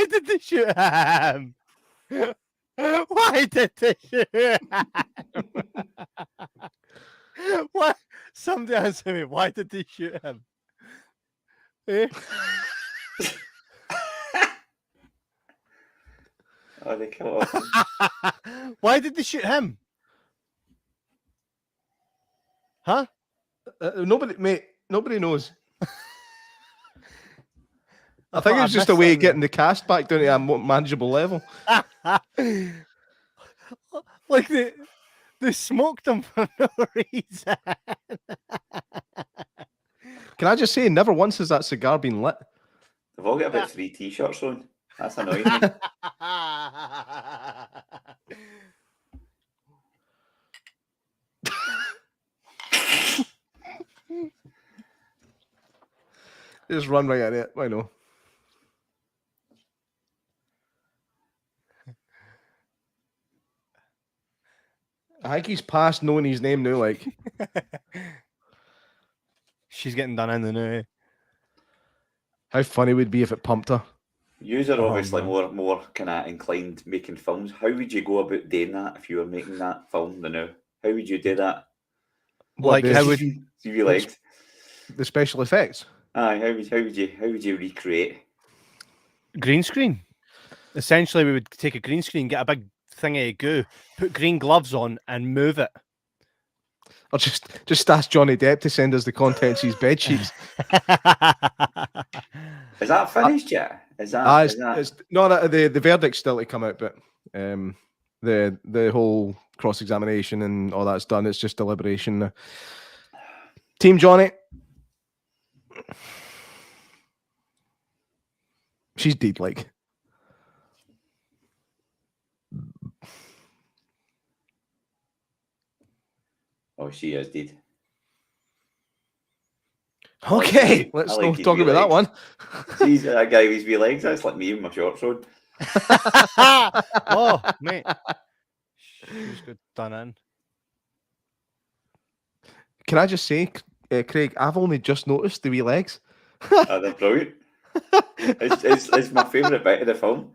did they shoot him? Why did they shoot him? What? Somebody answer me. Why did they shoot him? Eh? Oh, they killed him. Why did they shoot him? Huh? Nobody knows. I thought think I it's just a missed way of something. getting the cast back down to a manageable level. Like they smoked him for no reason. Can I just say, never once has that cigar been lit. They've all got about 3 t-shirts on. That's annoying me. Just run right at it. I know. I think he's past knowing his name now. Like, She's getting done in the new. how funny would it be if it pumped her? Yous are obviously man. more kind of inclined making films. How would you go about doing that if you were making that film now? How would you do that? Like, the, how would you liked? the special effects? Aye, how would you recreate? green screen? Essentially, we would take a green screen, get a big thingy of goo, put green gloves on, and move it. Or just ask Johnny Depp to send us the contents of his bed sheets. Is that finished yet? Is that? It's no, the verdict's still to come out, but the whole cross examination and all that's done. It's just deliberation now. Team Johnny, she's dead. Like, Oh, she is dead. okay, I let's like not his talk wee about that one. She's that guy with his wee legs. That's like me with my shorts on. Oh, mate. She's good done in. Can I just say, Craig, I've only just noticed the wee legs. Oh, they're brilliant. It's my favourite bit of the film.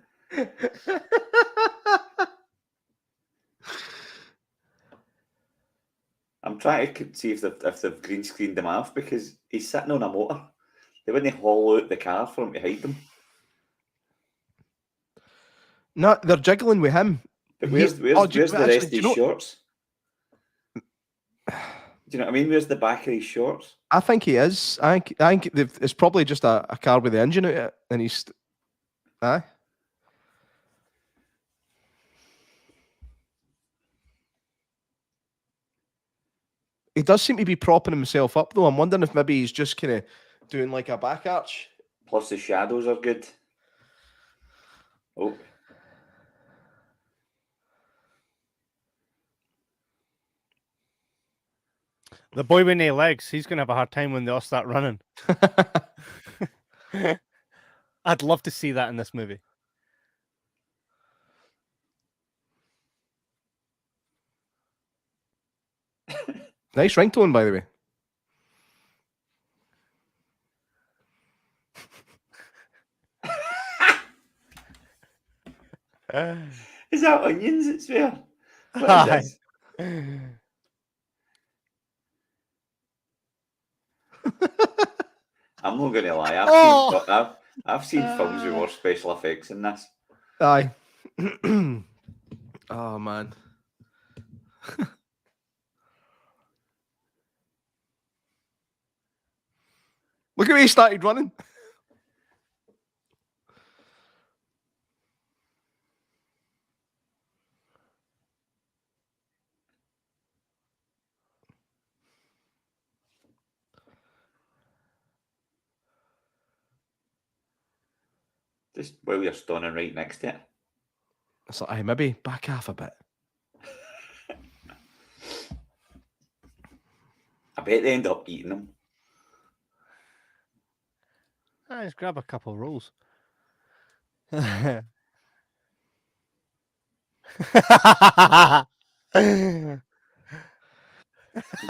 I'm trying to see if they've green screened him off because he's sitting on a motor. They wouldn't haul out the car for him to hide them. No, they're jiggling with him. But where's the rest of his shorts? Do you know what I mean? Where's the back of his shorts? I think he is. I think it's probably just a car with the engine out it, and he's. Aye. He does seem to be propping himself up, though. I'm wondering if maybe he's just kind of doing like a back arch. Plus, the shadows are good. Oh. The boy with no legs, he's going to have a hard time when they all start running. I'd love to see that in this movie. Nice ringtone, by the way. Is that onions? It's fair. What is this? I'm not going to lie. I've seen films with more special effects than this. Aye. Oh, man. Look at me, he started running. Just while you're standing right next to it. It's like, aye, maybe back half a bit. I bet they end up eating them. Just grab a couple of rolls. I'm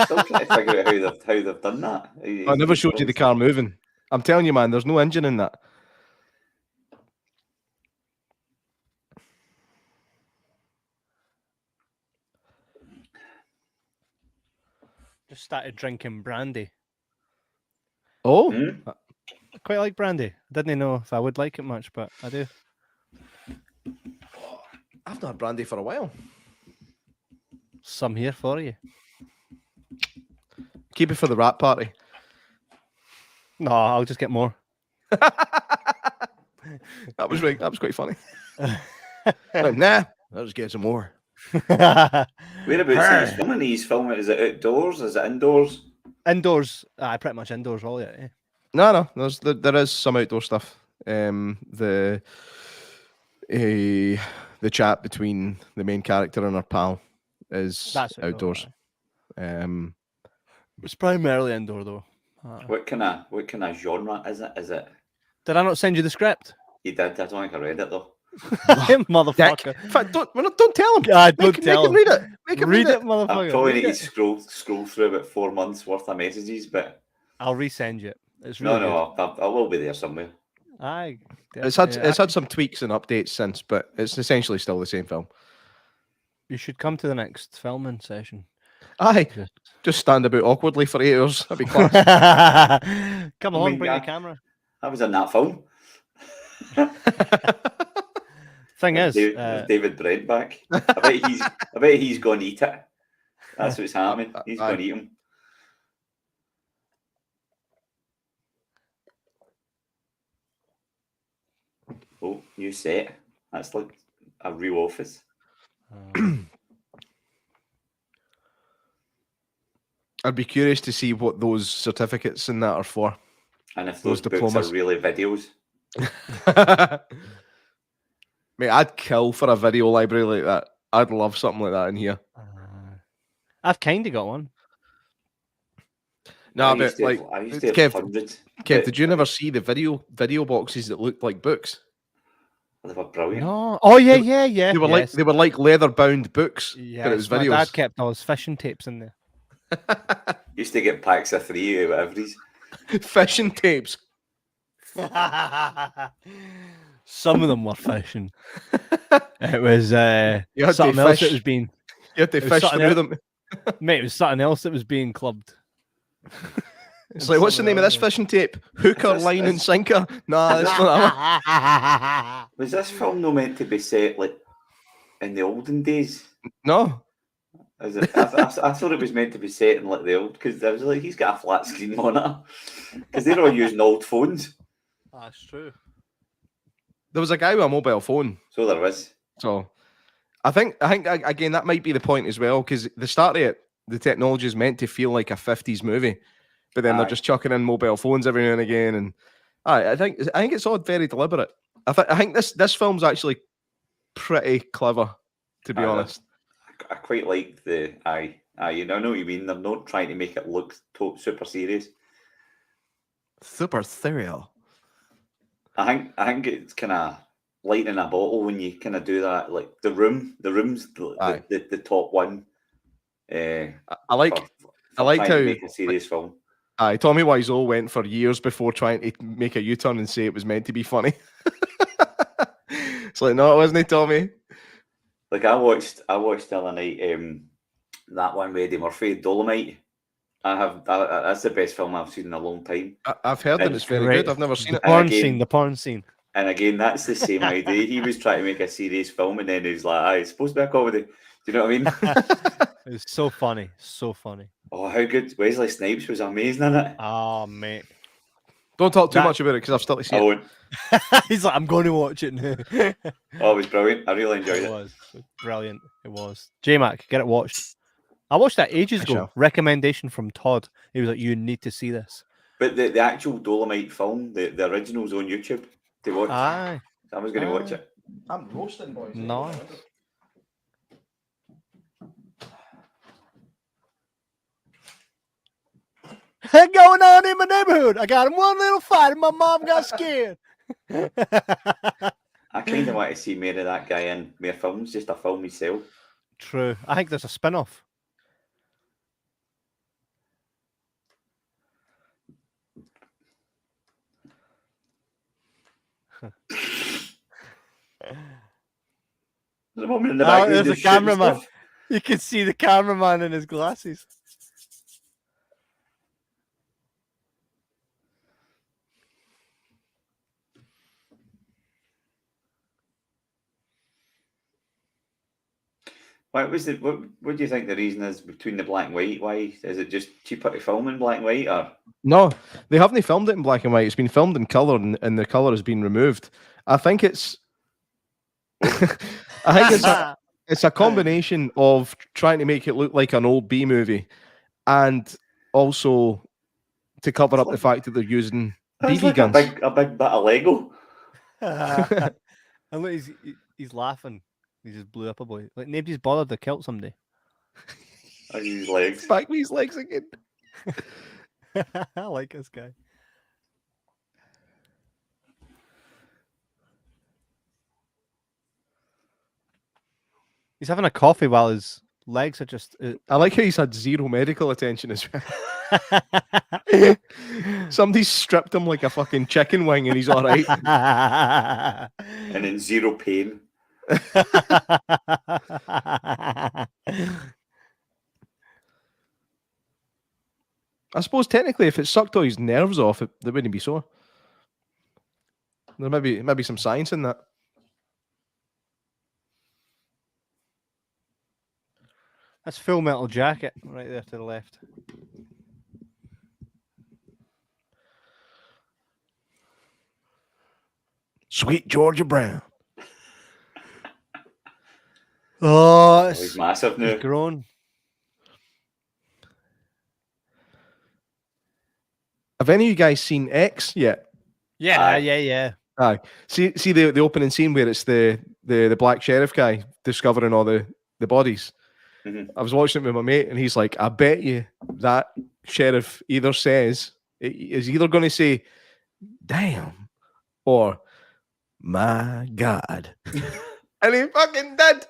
still trying to figure out how they've done that. I never showed you the car moving. I'm telling you, man, there's no engine in that. Just started drinking brandy. Oh, I quite like brandy. I didn't know if I would like it much, but I do. I've not had brandy for a while. Some here for you. Keep it for the rap party. No, I'll just get more. That was quite funny. Nah, I'll just get some more. Whereabouts is he filming? He's filming. Is it outdoors? Is it indoors? Indoors. Pretty much indoors all yet. Yeah. No. There is some outdoor stuff. The chat between the main character and her pal is outdoors. It's primarily indoor though. What kind of genre is it? Is it? Did I not send you the script? You did. I don't think I read it though. Motherfucker! In fact, don't tell him. Don't tell him. Read it. Make him read it, motherfucker. I probably need to scroll through about 4 months worth of messages, but I'll resend you it. It's really I will be there somewhere. Aye. It's had some tweaks and updates since, but it's essentially still the same film. You should come to the next filming session. Aye. Just stand about awkwardly for 8 hours. That'd be class. Come along, bring your camera. I was in that film. Thing is, David Brent back. I bet he's going to eat it. That's what's happening. He's going to eat him. Oh, new set. That's like a real office. I'd be curious to see what those certificates and that are for. And if those diplomas books are really videos. Mate, I'd kill for a video library like that. I'd love something like that in here. I've kind of got one. No, but like, I used to have hundreds. Kev, did you never see the video boxes that looked like books? They were brilliant. No. Oh yeah. They were like leather bound books. Yeah, but it was videos. My dad kept all his fishing tapes in there. Used to get packs of 3 out of everything. Fishing tapes. Some of them were fishing. It was You had to something else that fish. was being. You had to It was fish something through else- them. Mate, it was something else that was being clubbed. It's like, what's the name of this fishing tape? Hooker, line, and sinker. Nah, that's not that one. Was this film not meant to be set like in the olden days? No. Is it? I thought it was meant to be set in like the old, because I was like, he's got a flat screen monitor, because they're all using old phones. That's true. There was a guy with a mobile phone. So there was. So I think again that might be the point as well, because the start of it, the technology is meant to feel like a 50s movie, but then they're just chucking in mobile phones every now and again, and I think it's all very deliberate. I think this film's actually pretty clever, to be honest. I quite like the you know, I know what you mean. They're not trying to make it look super serious. Super serial. I think it's kind of lightning a bottle when you kind of do that. Like the room's the top one. I like how to make a serious film. Tommy Wiseau went for years before trying to make a U-turn and say it was meant to be funny. It's like, no, it wasn't, Tommy. Like I watched the other night that one with Eddie Murphy, Dolomite. That's the best film I've seen in a long time. I've heard that it's very good. I've never seen it. The porn scene. And again, that's the same idea. He was trying to make a serious film, and then he was like, it's supposed to be a comedy. Do you know what I mean? It was so funny. So funny. Oh, how good. Wesley Snipes was amazing in it. Oh, mate. Don't talk too much about it, because I've still to see I it. won't. He's like, I'm going to watch it now. Oh, it was brilliant. I really enjoyed it. It was brilliant. It was. J-Mac, get it watched. I watched that ages ago. shall. Recommendation from Todd. He was like, you need to see this. But the actual Dolomite film, the original's on YouTube to watch. Aye. I was going to watch it. I'm roasting, boys. Nice. What's going on in my neighborhood? I got in one little fight and my mom got scared. I kind of want to see more of that guy in more films, just a film myself. True. I think there's a spin-off. There's a woman in the background. There's a just shooting cameraman. stuff. You can see the cameraman in his glasses. What do you think the reason is between the black and white? Why is it just cheaper to film in black and white, or No, they haven't filmed it in black and white. It's been filmed in color, and the color has been removed. I think it's, it's a combination of trying to make it look like an old B movie, and also to cover up the fact that they're using it's BB like guns. a big bit of Lego? And look, he's laughing. He just blew up a boy. Like nobody's bothered to kill somebody. I use his legs. Back with his legs again. I like this guy. He's having a coffee while his legs are just. I like how he's had zero medical attention as well. Somebody's stripped him like a fucking chicken wing, and he's all right. And in zero pain. I suppose technically, if it sucked all his nerves off, they wouldn't be sore. There may be some science in that. That's Full Metal Jacket right there to the left. Sweet Georgia Brown. Oh, He's massive now. He's grown. Have any of you guys seen X yet? Yeah, yeah. Aye. See the opening scene where it's the black sheriff guy discovering all the bodies. Mm-hmm. I was watching it with my mate, and he's like, I bet you that sheriff either is either going to say, damn, or my God. And he fucking did.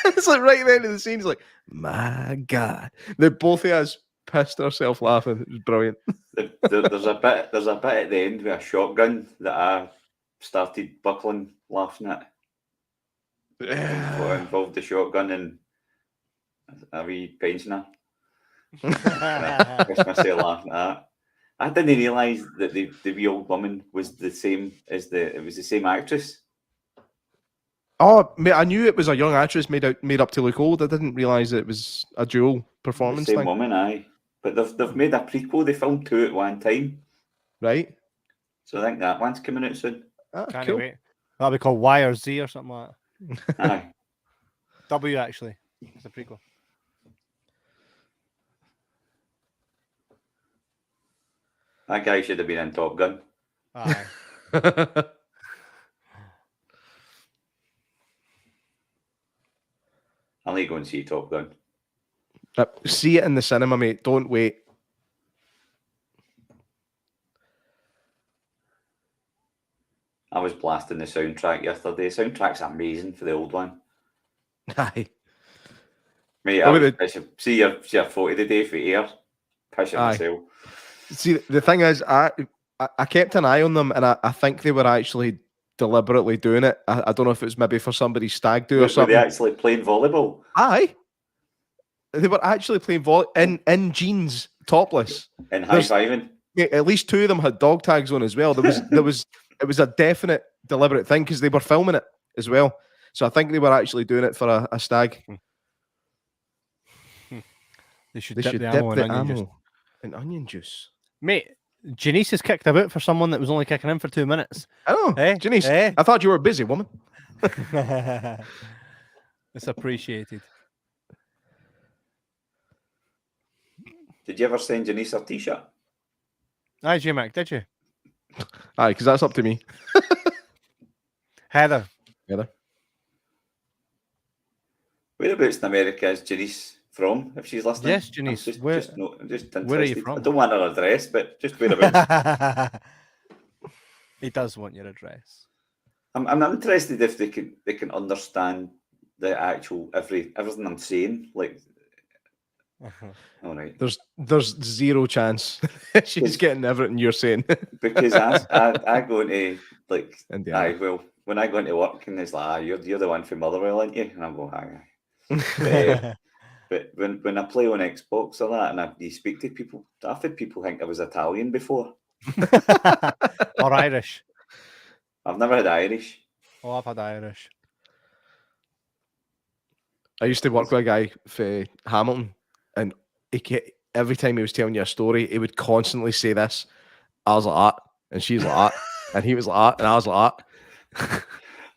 It's like right at the end of the scene, he's like, my God. They both of us pissed herself laughing. It was brilliant. There's a bit at the end with a shotgun that I started buckling laughing at. It involved the shotgun and a wee pensioner. I pissed myself laughing at that. I didn't realise that the wee old woman was the same actress. Oh, mate, I knew it was a young actress made up to look old. I didn't realise it was a dual performance The same thing. woman, aye. But they've made a prequel. They filmed 2 at one time. Right. So I think that one's coming out soon. Can't Cool. wait. That'll be called Y or Z or something like that. Aye. W actually. It's a prequel. That guy should have been in Top Gun. Aye. I'll need to go and see Top Gun. See it in the cinema, mate. Don't wait. I was blasting the soundtrack yesterday. The soundtrack's amazing for the old one. Aye. Mate, I should see your photo today for Air. Pissing myself. See, the thing is, I kept an eye on them, and I think they were actually deliberately doing it. I don't know if it was maybe for somebody's stag do or something. Were they actually playing volleyball? Aye. They were actually playing in jeans, topless. And high-fiving? Yeah, at least 2 of them had dog tags on as well. It was a definite deliberate thing because they were filming it as well. So I think they were actually doing it for a stag. They should dip the ammo in onion juice. In onion juice. Mate, Janice has kicked about for someone that was only kicking in for 2 minutes. Oh, Janice, I thought you were a busy woman. It's appreciated. Did you ever send Janice a t-shirt? Aye, J-Mac, did you? Aye, because that's up to me. Heather. Whereabouts in America is Janice from, if she's listening? Yes, Janice. I'm just interested. Where are you from? I don't want her address, but just whereabouts. He does want your address. I'm interested if they can understand the actual everything I'm saying. Like, all right. There's zero chance she's getting everything you're saying. Because I go into like, Indiana. aye, well, when I go into work and it's like, you're the one from Motherwell, aren't you? And I'm going, aye. But when I play on Xbox or that, and you speak to people, I've had people think I was Italian before. Or Irish. I've never had Irish. Oh, I've had Irish. I used to work with a guy for Hamilton, and every time he was telling you a story, he would constantly say this. I was like that, and she's like that, and he was like that, and I was like that.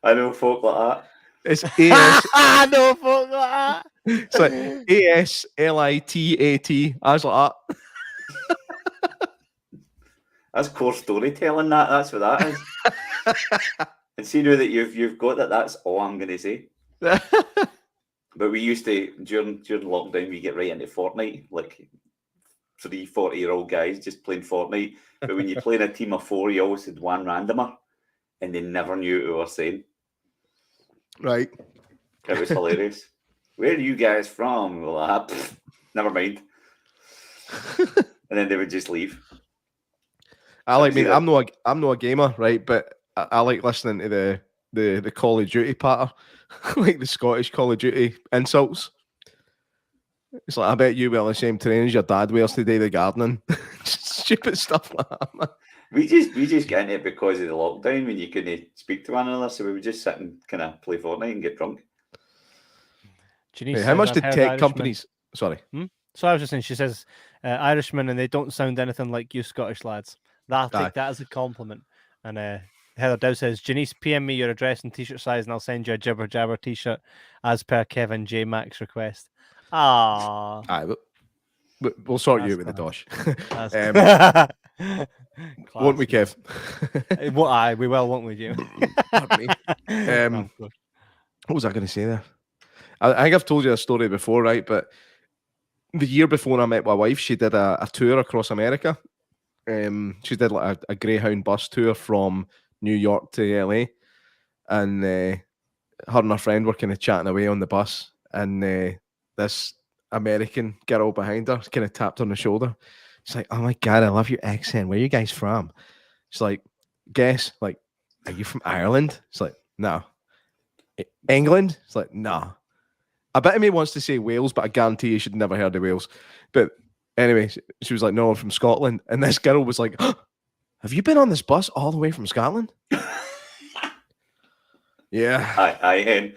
I know folk like that. It's AS. I know folk like that. It's like ASLITAT. I was like that. That's core storytelling. That's what that is. And see now that you've got that, that's all I'm going to say. But we used to during lockdown, we get right into Fortnite, like 3 40-year-old guys just playing Fortnite. But when you play in a team of 4, you always had one randomer, and they never knew what we were saying. Right. It was hilarious. Where are you guys from? Well, never mind. And then they would just leave. I'm not a gamer, right? But I like listening to the Call of Duty patter, like the Scottish Call of Duty insults. It's like, I bet you wear the same train as your dad wears to do the gardening. Stupid stuff like that, man. We just get into it because of the lockdown when you couldn't speak to one another, so we would just sit and kind of play Fortnite and get drunk. Hey, how much did tech companies? Sorry. So I was just saying, she says Irishmen, and they don't sound anything like you Scottish lads. I'll take that as a compliment. And Heather Dow says, Janice, PM me your address and t-shirt size, and I'll send you a Jibber Jabber t-shirt as per Kevin J. Mac's request. Ah, Aye, we'll sort you out with the dosh. Won't we, Kev? Aye, we will, won't we, Jim? What was I going to say there? I think I've told you a story before, right? But the year before I met my wife, she did a tour across America. She did like a Greyhound bus tour from New York to LA, and her and her friend were kind of chatting away on the bus, and this American girl behind her kind of tapped her on the shoulder. She's like, "Oh my God, I love your accent. Where are you guys from?" She's like, "Guess, like, are you from Ireland?" It's like, "No." "England?" It's like, "No." I bet me wants to say Wales, but I guarantee you she'd never heard of Wales. But anyway, she was like, "No, I'm from Scotland." And this girl was like, "Oh, have you been on this bus all the way from Scotland?" Yeah. I hen.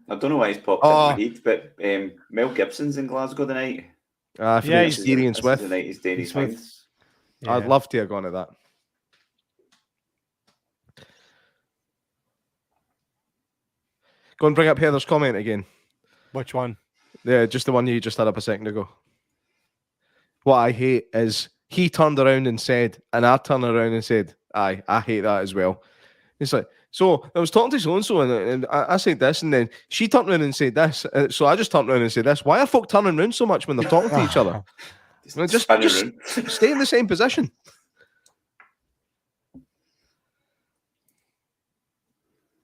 I don't know why he's popped into my head, but Mel Gibson's in Glasgow tonight. For the experience with. The night he's doing his mind. I'd love to have gone to that. Go and bring up Heather's comment again. Which one? Yeah, just the one you just had up a second ago. What I hate is he turned around and said, and I turned around and said, "Aye, I hate that as well." It's like, so I was talking to so-and-so and I said this, and then she turned around and said this. So I just turned around and said this. Why are folk turning around so much when they're talking to each other? Just stay in the same position.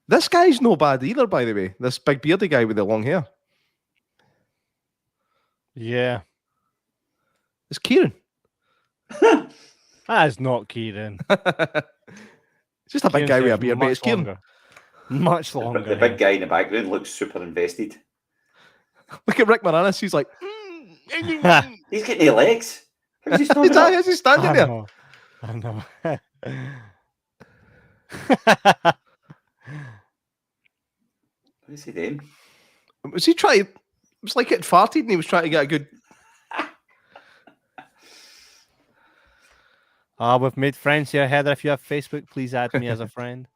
This guy's no bad either, by the way. This big beardy guy with the long hair. Yeah. It's Kieran. That is not Kieran. It's just a big guy with a beard, mate. It's Kieran. Much longer. The big guy in the background looks super invested. Look at Rick Moranis. He's like, he's getting no legs. How's he standing there? I know. What is he doing? Was he trying? It was like it farted and he was trying to get a good. We've made friends here, Heather. If you have Facebook, please add me as a friend.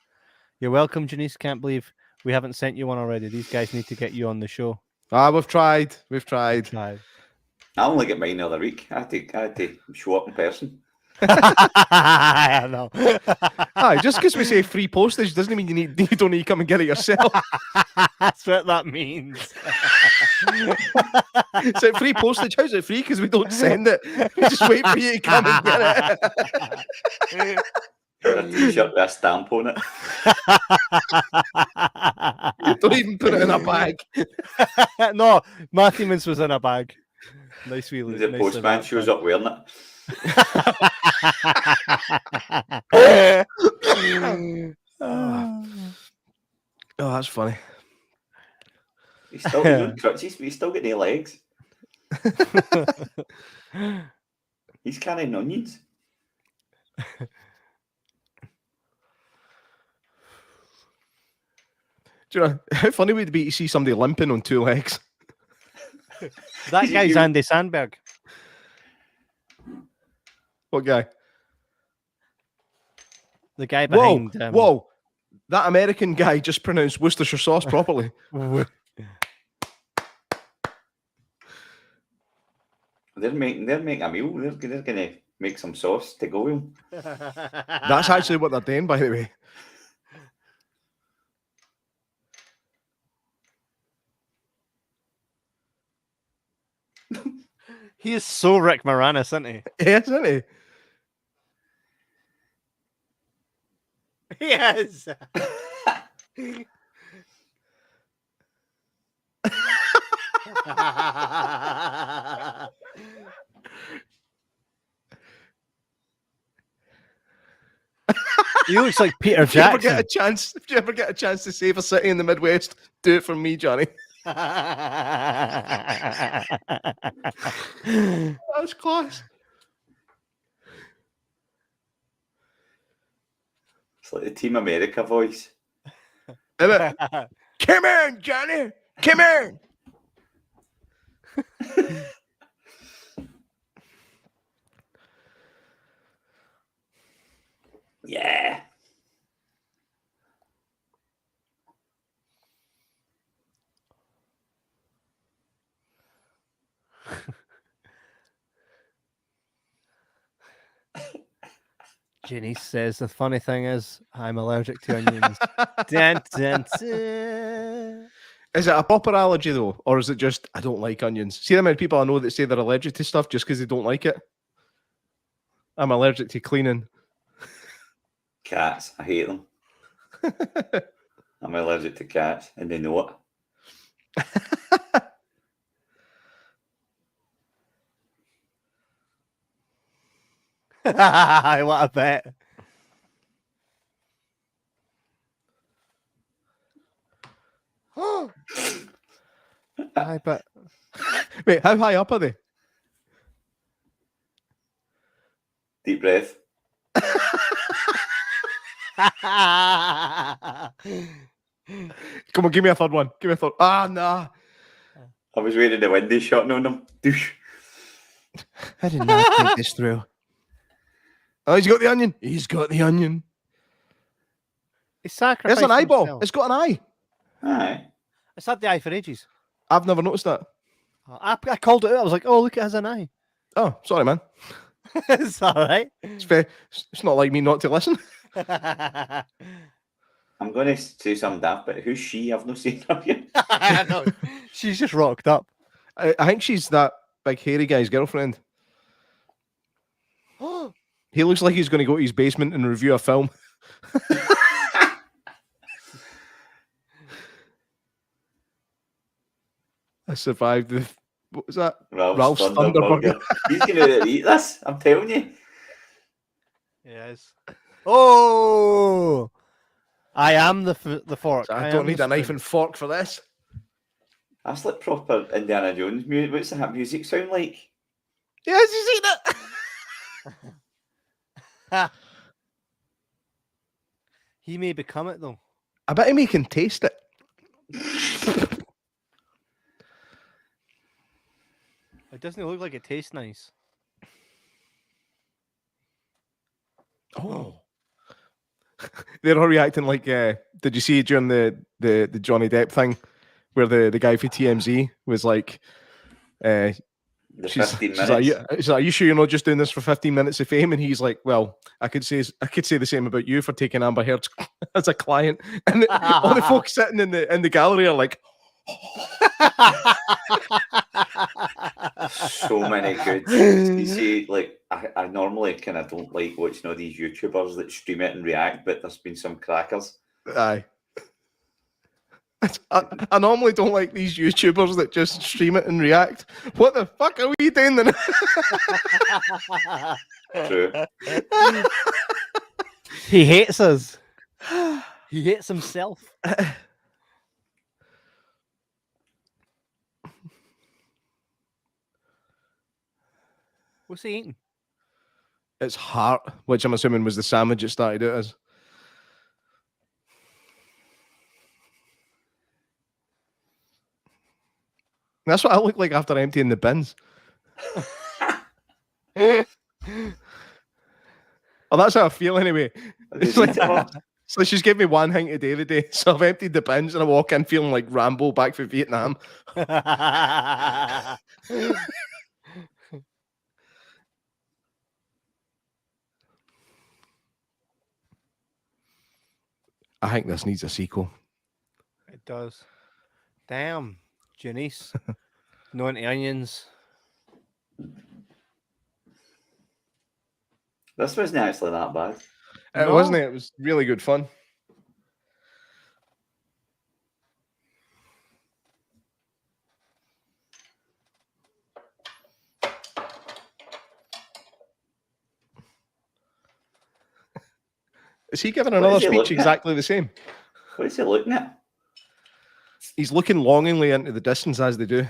You're welcome, Janice. Can't believe we haven't sent you one already. These guys need to get you on the show. We've tried. I only get mine the other week. I had to show up in person. I know. Just because we say free postage doesn't mean you don't need to come and get it yourself. That's what that means. Is it free postage? How's it free? Because we don't send it. We just wait for you to come and get it. Got a t-shirt with a stamp on it. Don't even put it in a bag. No, Matthewman's was in a bag. Nice wee. The postman shows up wearing it. Oh, that's funny. He's still doing crutches, but he's still got no legs. He's carrying onions. Do you know how funny would it be to see somebody limping on two legs? That guy's Andy Sandberg. What guy? The guy behind. Whoa! That American guy just pronounced Worcestershire sauce properly. They're making a meal. They're gonna make some sauce to go with. That's actually what they're doing, by the way. He is so Rick Moranis, isn't he? Yes, isn't he? He is. He looks like Peter Jackson. If you ever get a chance to save a city in the Midwest, do it for me, Johnny. That's class. It's like the Team America voice. Come in, Johnny. Come in. Yeah. Ginny says the funny thing is I'm allergic to onions. Dun, dun, dun. Is it a proper allergy though, or is it just I don't like onions? See the amount of people I know that say they're allergic to stuff just because they don't like it. I'm allergic to cleaning. Cats, I hate them. I'm allergic to cats, and they know it. What a bet. Aye, but Wait, how high up are they? Deep breath. Come on, give me a third one. Give me a third. Ah, nah. I was waiting the window shutting on them. Doosh. I did not think this through. Oh, he's got the onion. He's got the onion. He sacrificed There's an eyeball. himself. It's got an eye. Aye. It's had the eye for ages. I've never noticed that. I called it out. I was like, oh, look, it has an eye. Oh, sorry, man. It's all right. It's not like me not to listen. I'm going to say something daft, but who's she? I've not seen her yet. No, she's just rocked up. I think she's that big hairy guy's girlfriend. He looks like he's going to go to his basement and review a film. I survived the... What was that? Ralph's Thunderburger. He's going to eat this, I'm telling you. Yes. Oh! I am the fork. I don't need a knife and fork for this. That's like proper Indiana Jones music. What's that music sound like? Yes, you seen it. He may become it though. I bet him he can taste it. It doesn't look like it tastes nice. Oh. They're all reacting like, did you see during the Johnny Depp thing where the guy for TMZ was like, She's like, are you sure you're not just doing this for 15 minutes of fame? And he's like, well, I could say the same about you for taking Amber Heard as a client. And all the folks sitting in the gallery are like, so many good. You see, like I normally kind of don't like watching all these YouTubers that stream it and react, but there's been some crackers. Aye. I normally don't like these YouTubers that just stream it and react. What the fuck are we doing then? True. He hates us. He hates himself. What's he eating? It's heart, which I'm assuming was the sandwich it started out as. That's what I look like after emptying the bins. Oh, that's how I feel anyway. It's like she's gave me one hint a day today, so I've emptied the bins and I walk in feeling like Rambo back from Vietnam. I think this needs a sequel. It does. Damn, Janice. No anti-onions. This wasn't actually that bad. It wasn't it? It was really good fun. Is he giving another speech exactly the same? What is he looking at? He's looking longingly into the distance as they do.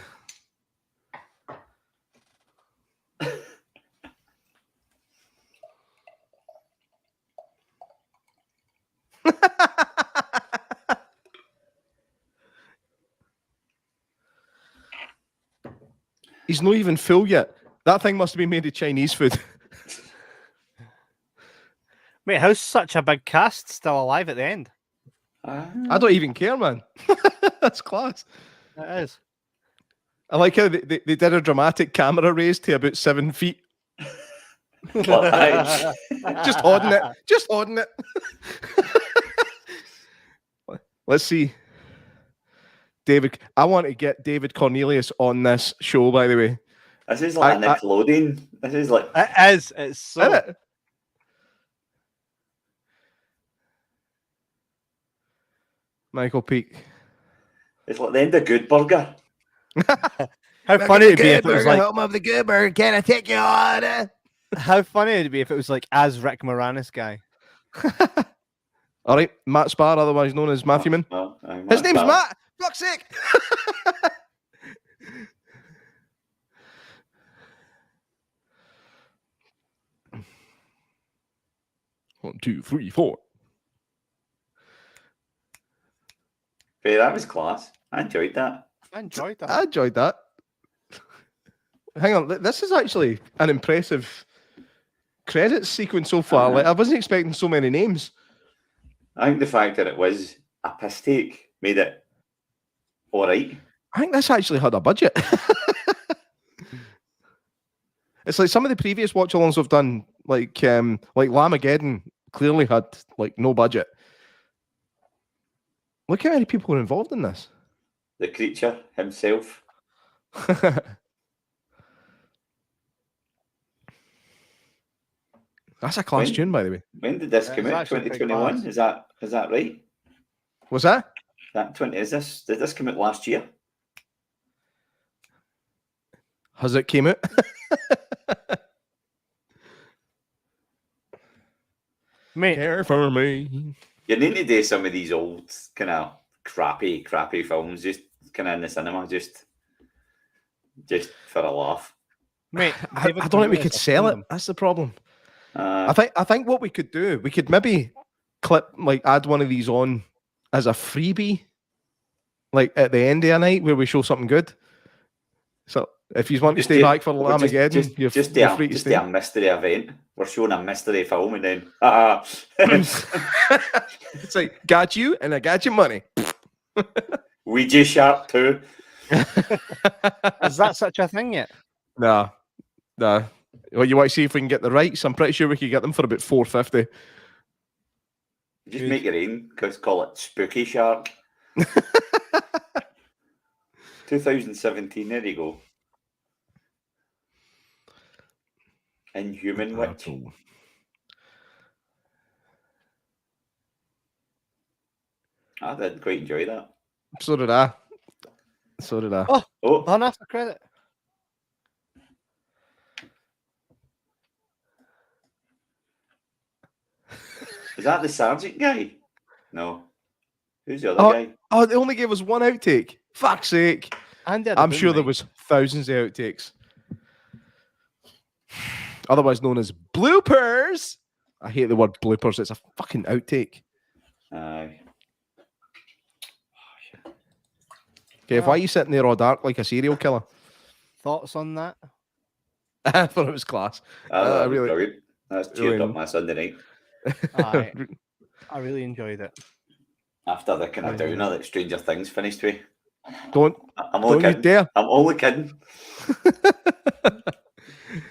He's not even full yet. That thing must have been made of Chinese food. Mate, how's such a big cast still alive at the end? I don't even care, man. That's class. It is. I like how they did a dramatic camera raise to about 7 feet. Just holding it. Just holding it. Let's see. David, I want to get David Cornelius on this show, by the way. This is like a Nickelodeon. This is like... It is. It's so... Isn't it? Michael Peake. It's like the end of Good Burger. How funny it'd be if it was like home of the good burger. Can I take your order? how funny it'd be if it was like as Rick Moranis guy. All right, Matt Spar, otherwise known as Matthew Man. His name's Matt. Fuck's sake. 1, 2, 3, 4. Hey, that was class. I enjoyed that. I enjoyed that. I enjoyed that. Hang on, this is actually an impressive credits sequence so far. Like, I wasn't expecting so many names. I think the fact that it was a piss take made it all right. I think this actually had a budget. It's like some of the previous watch-alongs we've done, like Lamageddon, clearly had like no budget. Look how many people were involved in this. The creature himself. That's a class tune, by the way. When did this Yeah, come it's out? actually pretty 2021? class. Is that right? Was that? Did this come out last year? Has it came out? Mate, Care for me. You need to do some of these old kind of crappy films, just kind of in the cinema, just for a laugh. mate, I don't think we could sell it. That's the problem. I think what we could do, we could maybe add one of these on as a freebie, like at the end of the night where we show something good. So if you want to stay back for Armageddon, you're free to stay. A mystery event. We're showing a mystery film and then it's like, got you and I got your money. Ouija Shark 2. Is that such a thing yet? Nah. Well, you want to see if we can get the rights? I'm pretty sure we could get them for about $4.50. Just make your own, call it Spooky Shark. 2017, there you go. Inhumanwich. I did quite enjoy that. So did I. Oh, On after credit. is that the sergeant guy? No. Who's the other guy? Oh, they only gave us one outtake. Fuck's sake. I'm sure there was thousands of outtakes. Otherwise known as bloopers. I hate the word bloopers. It's a fucking outtake. Aye. Okay, why are you sitting there all dark like a serial killer? Thoughts on that? I thought it was class. That was brilliant. That's cheered up my Sunday night. I really enjoyed it. After the kind of downer that Stranger Things finished with. Don't you dare. I'm only kidding.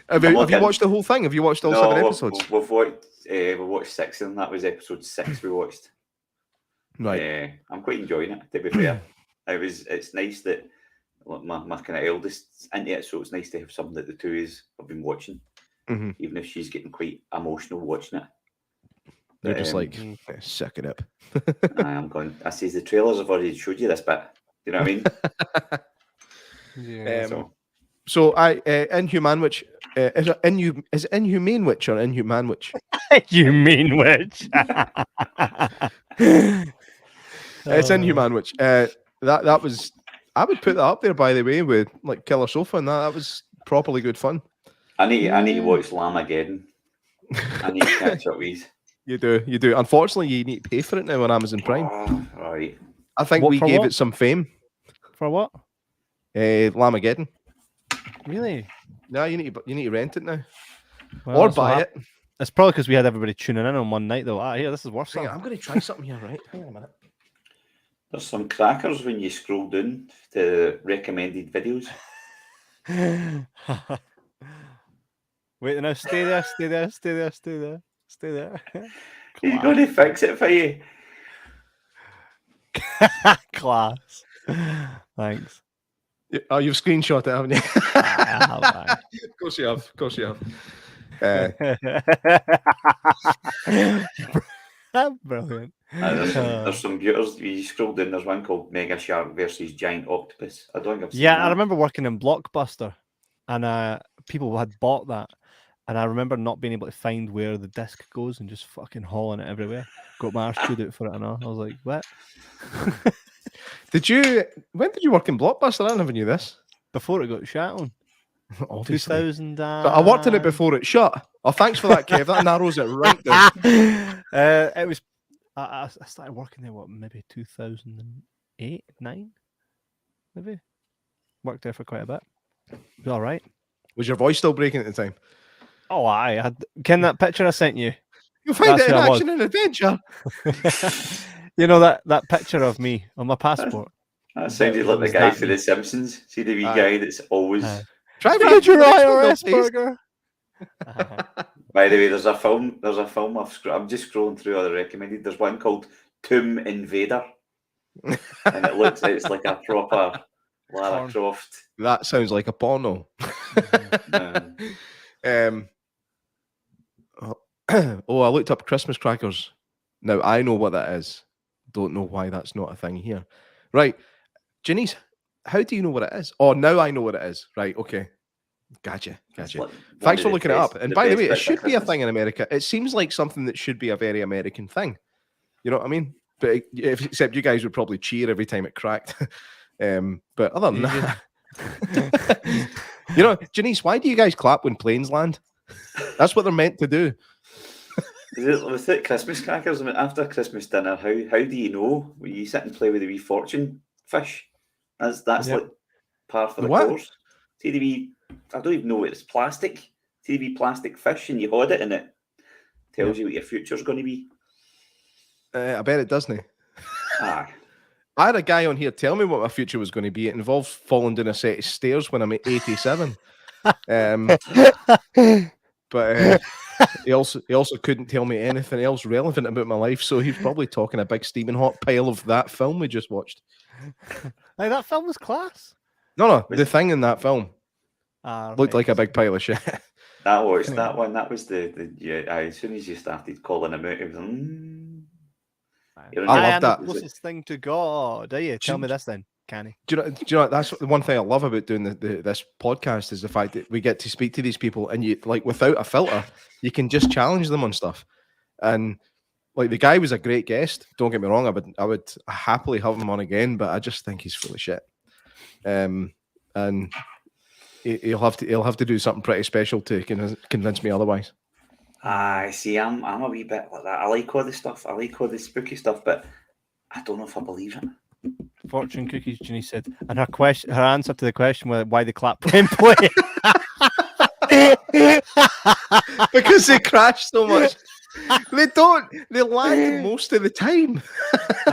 Have you watched the whole thing? Have you watched all 7 episodes? We watched 6 of them. That was episode 6 we watched. Right. I'm quite enjoying it, to be fair. It's nice that my kind of eldest's into it, so it's nice to have something that the two is have been watching, even if she's getting quite emotional watching it. They're just like, suck it up. I'm going. I see the trailers have already showed you this bit. You know what I mean? Yeah. So Inhumanwich. Is it Inhumanwich or Inhumanwich? You mean which? It's Inhumanwich. That was. I would put that up there, by the way, with like Killer Sofa, and that was properly good fun. I need to watch Lamageddon. I need to catch up with. You do. Unfortunately, you need to pay for it now on Amazon Prime. Oh, right. I think we gave it some fame. For what? Lamageddon. Really? No, you need to rent it now, Well, or buy it. It's probably because we had everybody tuning in on one night, though. Here, this is worth Hang it. on, I'm going to try something here, right? Hang on a minute. There's some crackers when you scroll down to recommended videos. Wait, no, stay there. He's going to fix it for you. Class. Thanks. Oh, you've screenshot it, haven't you? I have, man. Of course you have. Brilliant. There's some beauties. You scroll down, there's one called Mega Shark versus Giant Octopus. I don't think I've seen Yeah, that. I remember working in Blockbuster, and people had bought that, and I remember not being able to find where the disc goes and just fucking hauling it everywhere. Got my arse chewed out for it and all. I was like, what? When did you work in Blockbuster? I never knew this. Before it got shut on. Obviously. 2000. But I worked in it before it shut. Oh, thanks for that, Kev. That narrows it right down. It was. I started working there. What, maybe 2008, 9, maybe. Worked there for quite a bit. It was all right. Was your voice still breaking at the time? Oh, I had. Ken, that picture I sent you. You'll find That's it in who I was. Action and Adventure. You know that picture of me on my passport. That sounded like the guy for The Simpsons. See the wee guy that's always. Try Did your IRS burger? By the way, there's a film. I'm just scrolling through other recommended. There's one called Tomb Invader, and it's like a proper Lara Croft. That sounds like a porno. Oh, I looked up Christmas crackers. Now I know what that is. Don't know why that's not a thing here. Right, Ginny's. How do you know what it is? Oh, now I know what it is. Right, okay. Gotcha. Like Thanks for looking it up. And by the way, it should be a thing in America. It seems like something that should be a very American thing. You know what I mean? But except you guys would probably cheer every time it cracked. But other than that, you know, Janice, why do you guys clap when planes land? That's what they're meant to do. Was it Christmas crackers? I mean, after Christmas dinner, how do you know when you sit and play with the wee fortune fish? That's like par for the course. See the wee, I don't even know what it's plastic. See the wee plastic fish, and you hold it, and it tells you what your future's going to be. I bet it doesn't. Aye. I had a guy on here tell me what my future was going to be. It involves falling down a set of stairs when I'm 87. But he also couldn't tell me anything else relevant about my life, so he's probably talking a big steaming hot pile of that film we just watched. Hey, that film was class. No, the thing in that film looked like a big pile of shit. That was that one. That was the as soon as you started calling him out, it was. I love that. Closest thing to God. Do you? Tell me this then, Canny. Do you know that's the one thing I love about doing this podcast is the fact that we get to speak to these people, and you like without a filter, you can just challenge them on stuff. And like the guy was a great guest. Don't get me wrong, I would happily have him on again, but I just think he's full of shit. And he'll have to do something pretty special to convince me otherwise. I see. I'm a wee bit like that. I like all the stuff. I like all the spooky stuff, but I don't know if I believe it. Fortune cookies, Ginny said, and her answer to the question was why they clap when play. Because they crash so much. They don't. They land most of the time.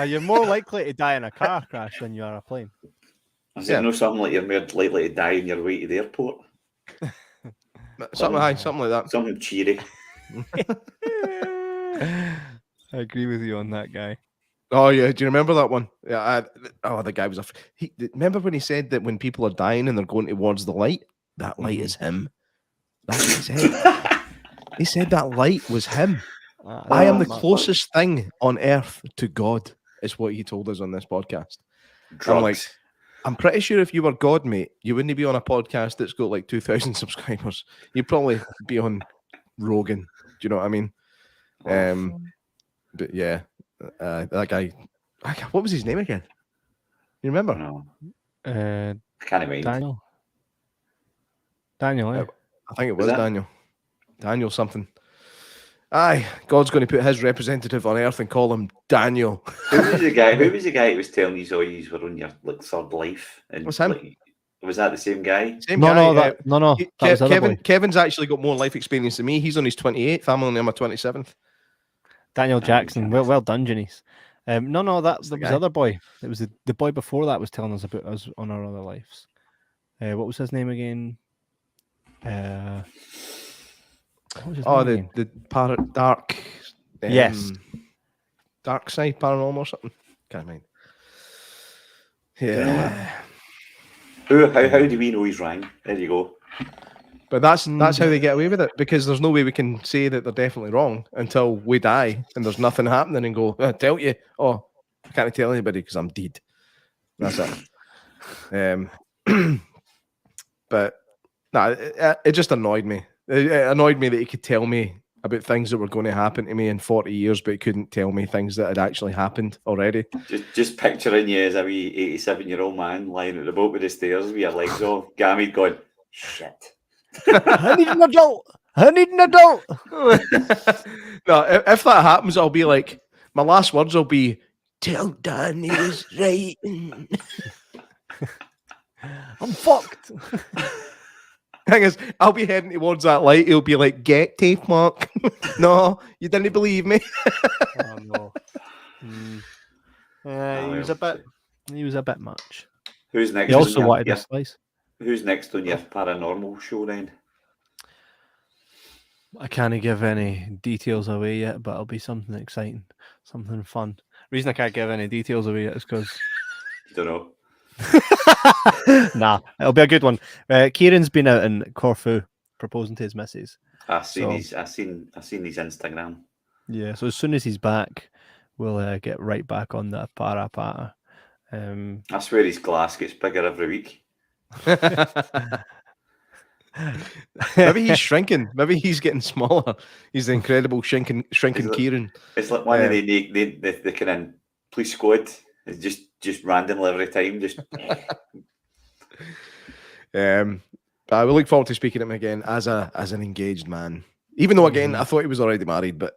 You're more likely to die in a car crash than you are a plane. I know something like you're more likely to die on your way to the airport. Something like that. Something cheery. I agree with you on that, guy. Oh yeah, do you remember that one? Yeah. The guy was remember when he said that when people are dying and they're going towards the light, that light is him. That's what he said. He said that light was him. I am the closest thing on earth to God, is what he told us on this podcast. I'm pretty sure if you were God, mate, you wouldn't be on a podcast that's got like 2,000 subscribers. You'd probably be on Rogan. Do you know what I mean? But yeah, that guy. What was his name again? You remember? No. I can't even. Daniel. I think it was Daniel. Daniel something. Aye, God's going to put his representative on earth and call him Daniel. Who was the guy who was telling you you were on your third life? And was him. Was that the same guy? No. Kevin's actually got more life experience than me. He's on his 28th. I'm only on my 27th. Daniel Jackson. Well done, Janice. That was the other boy. It was the boy before that was telling us about us on our other lives. What was his name again? The dark. Yes. Dark side paranormal or something. Can't mind. Yeah. How do we know he's rang? There you go. But that's how they get away with it, because there's no way we can say that they're definitely wrong until we die and there's nothing happening and go, I tell you, oh, I can't tell anybody because I'm dead. That's it. But no, it just annoyed me. It annoyed me that he could tell me about things that were going to happen to me in 40 years, but he couldn't tell me things that had actually happened already. Just picturing you as a wee 87-year-old man lying at the bottom of the stairs with your legs all gammied going, shit. I need an adult. I need an adult. No, if that happens, I'll be like, my last words will be, tell Dan he was right. I'm fucked. Thing is, I'll be heading towards that light. He'll be like, get tape, Mark. No, you didn't believe me. Oh no. He was a bit much. Who's next? He also wanted a slice. Who's next on your paranormal show then? I can't give any details away yet, but it'll be something exciting, something fun. The reason I can't give any details away yet is because Don't know. nah, it'll be a good one. Kieran's been out in Corfu proposing to his missus. I've seen his Instagram. Yeah, so as soon as he's back, we'll get right back on the para. I swear his glass gets bigger every week. Maybe he's shrinking. Maybe he's getting smaller. He's the incredible shrinking Kieran. It's like one of the kind of police squad. It's just randomly every time. Just. I will look forward to speaking to him again as an engaged man. Even though again I thought he was already married, but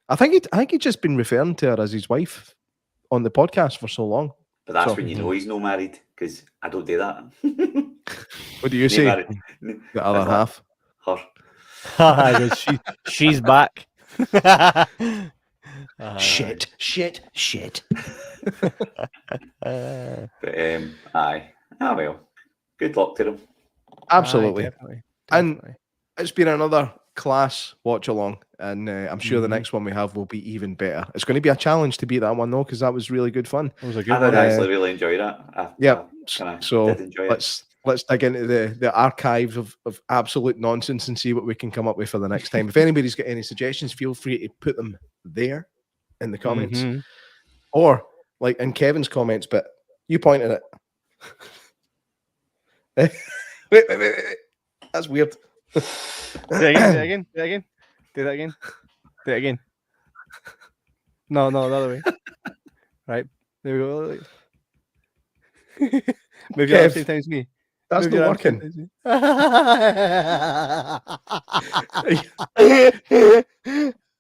I think he'd just been referring to her as his wife on the podcast for so long. But that's when you know he's not married, because I don't do that. What do you say? The other half. Her. She's back. Shit. But aye. Ah well. Good luck to them. Absolutely. Definitely. And it's been another class watch along, and I'm sure the next one we have will be even better. It's going to be a challenge to beat that one though, because that was really good fun. It was a good I one. did actually really enjoy that. So did enjoy let's dig into the archives of absolute nonsense and see what we can come up with for the next time. If anybody's got any suggestions, feel free to put them there in the comments, or like in Kevin's comments. But you pointed it. Wait. That's weird. Do that again. No, the other way. Right. There we go. Maybe you're at the same time as me. That's Maybe not working.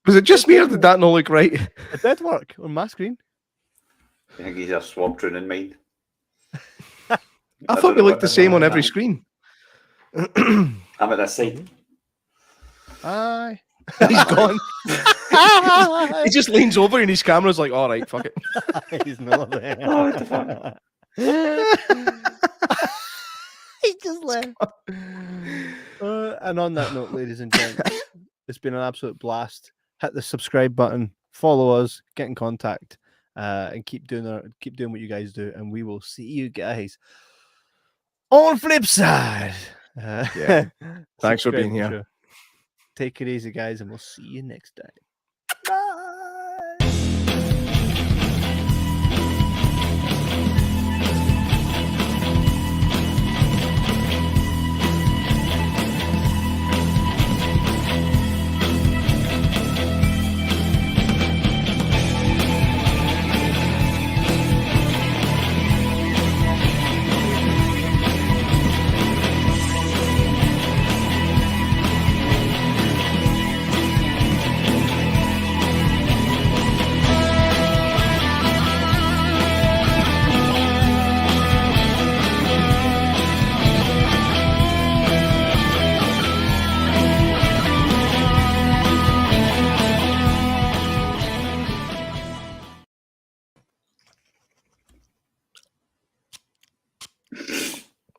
Was it just me, or did that not look right? It did work on my screen. I think he's a swab drone in mind. I thought we looked the same on every screen. I'm at this side. Aye. He's gone. He just leans over and his camera's like, all right, fuck it. He's not there. Oh, what the fuck? He just left. And on that note, ladies and gents, it's been an absolute blast. Hit the subscribe button, follow us, get in contact, and keep doing what you guys do, and we will see you guys on flip side. Thanks for being here. Take it easy, guys, and we'll see you next time.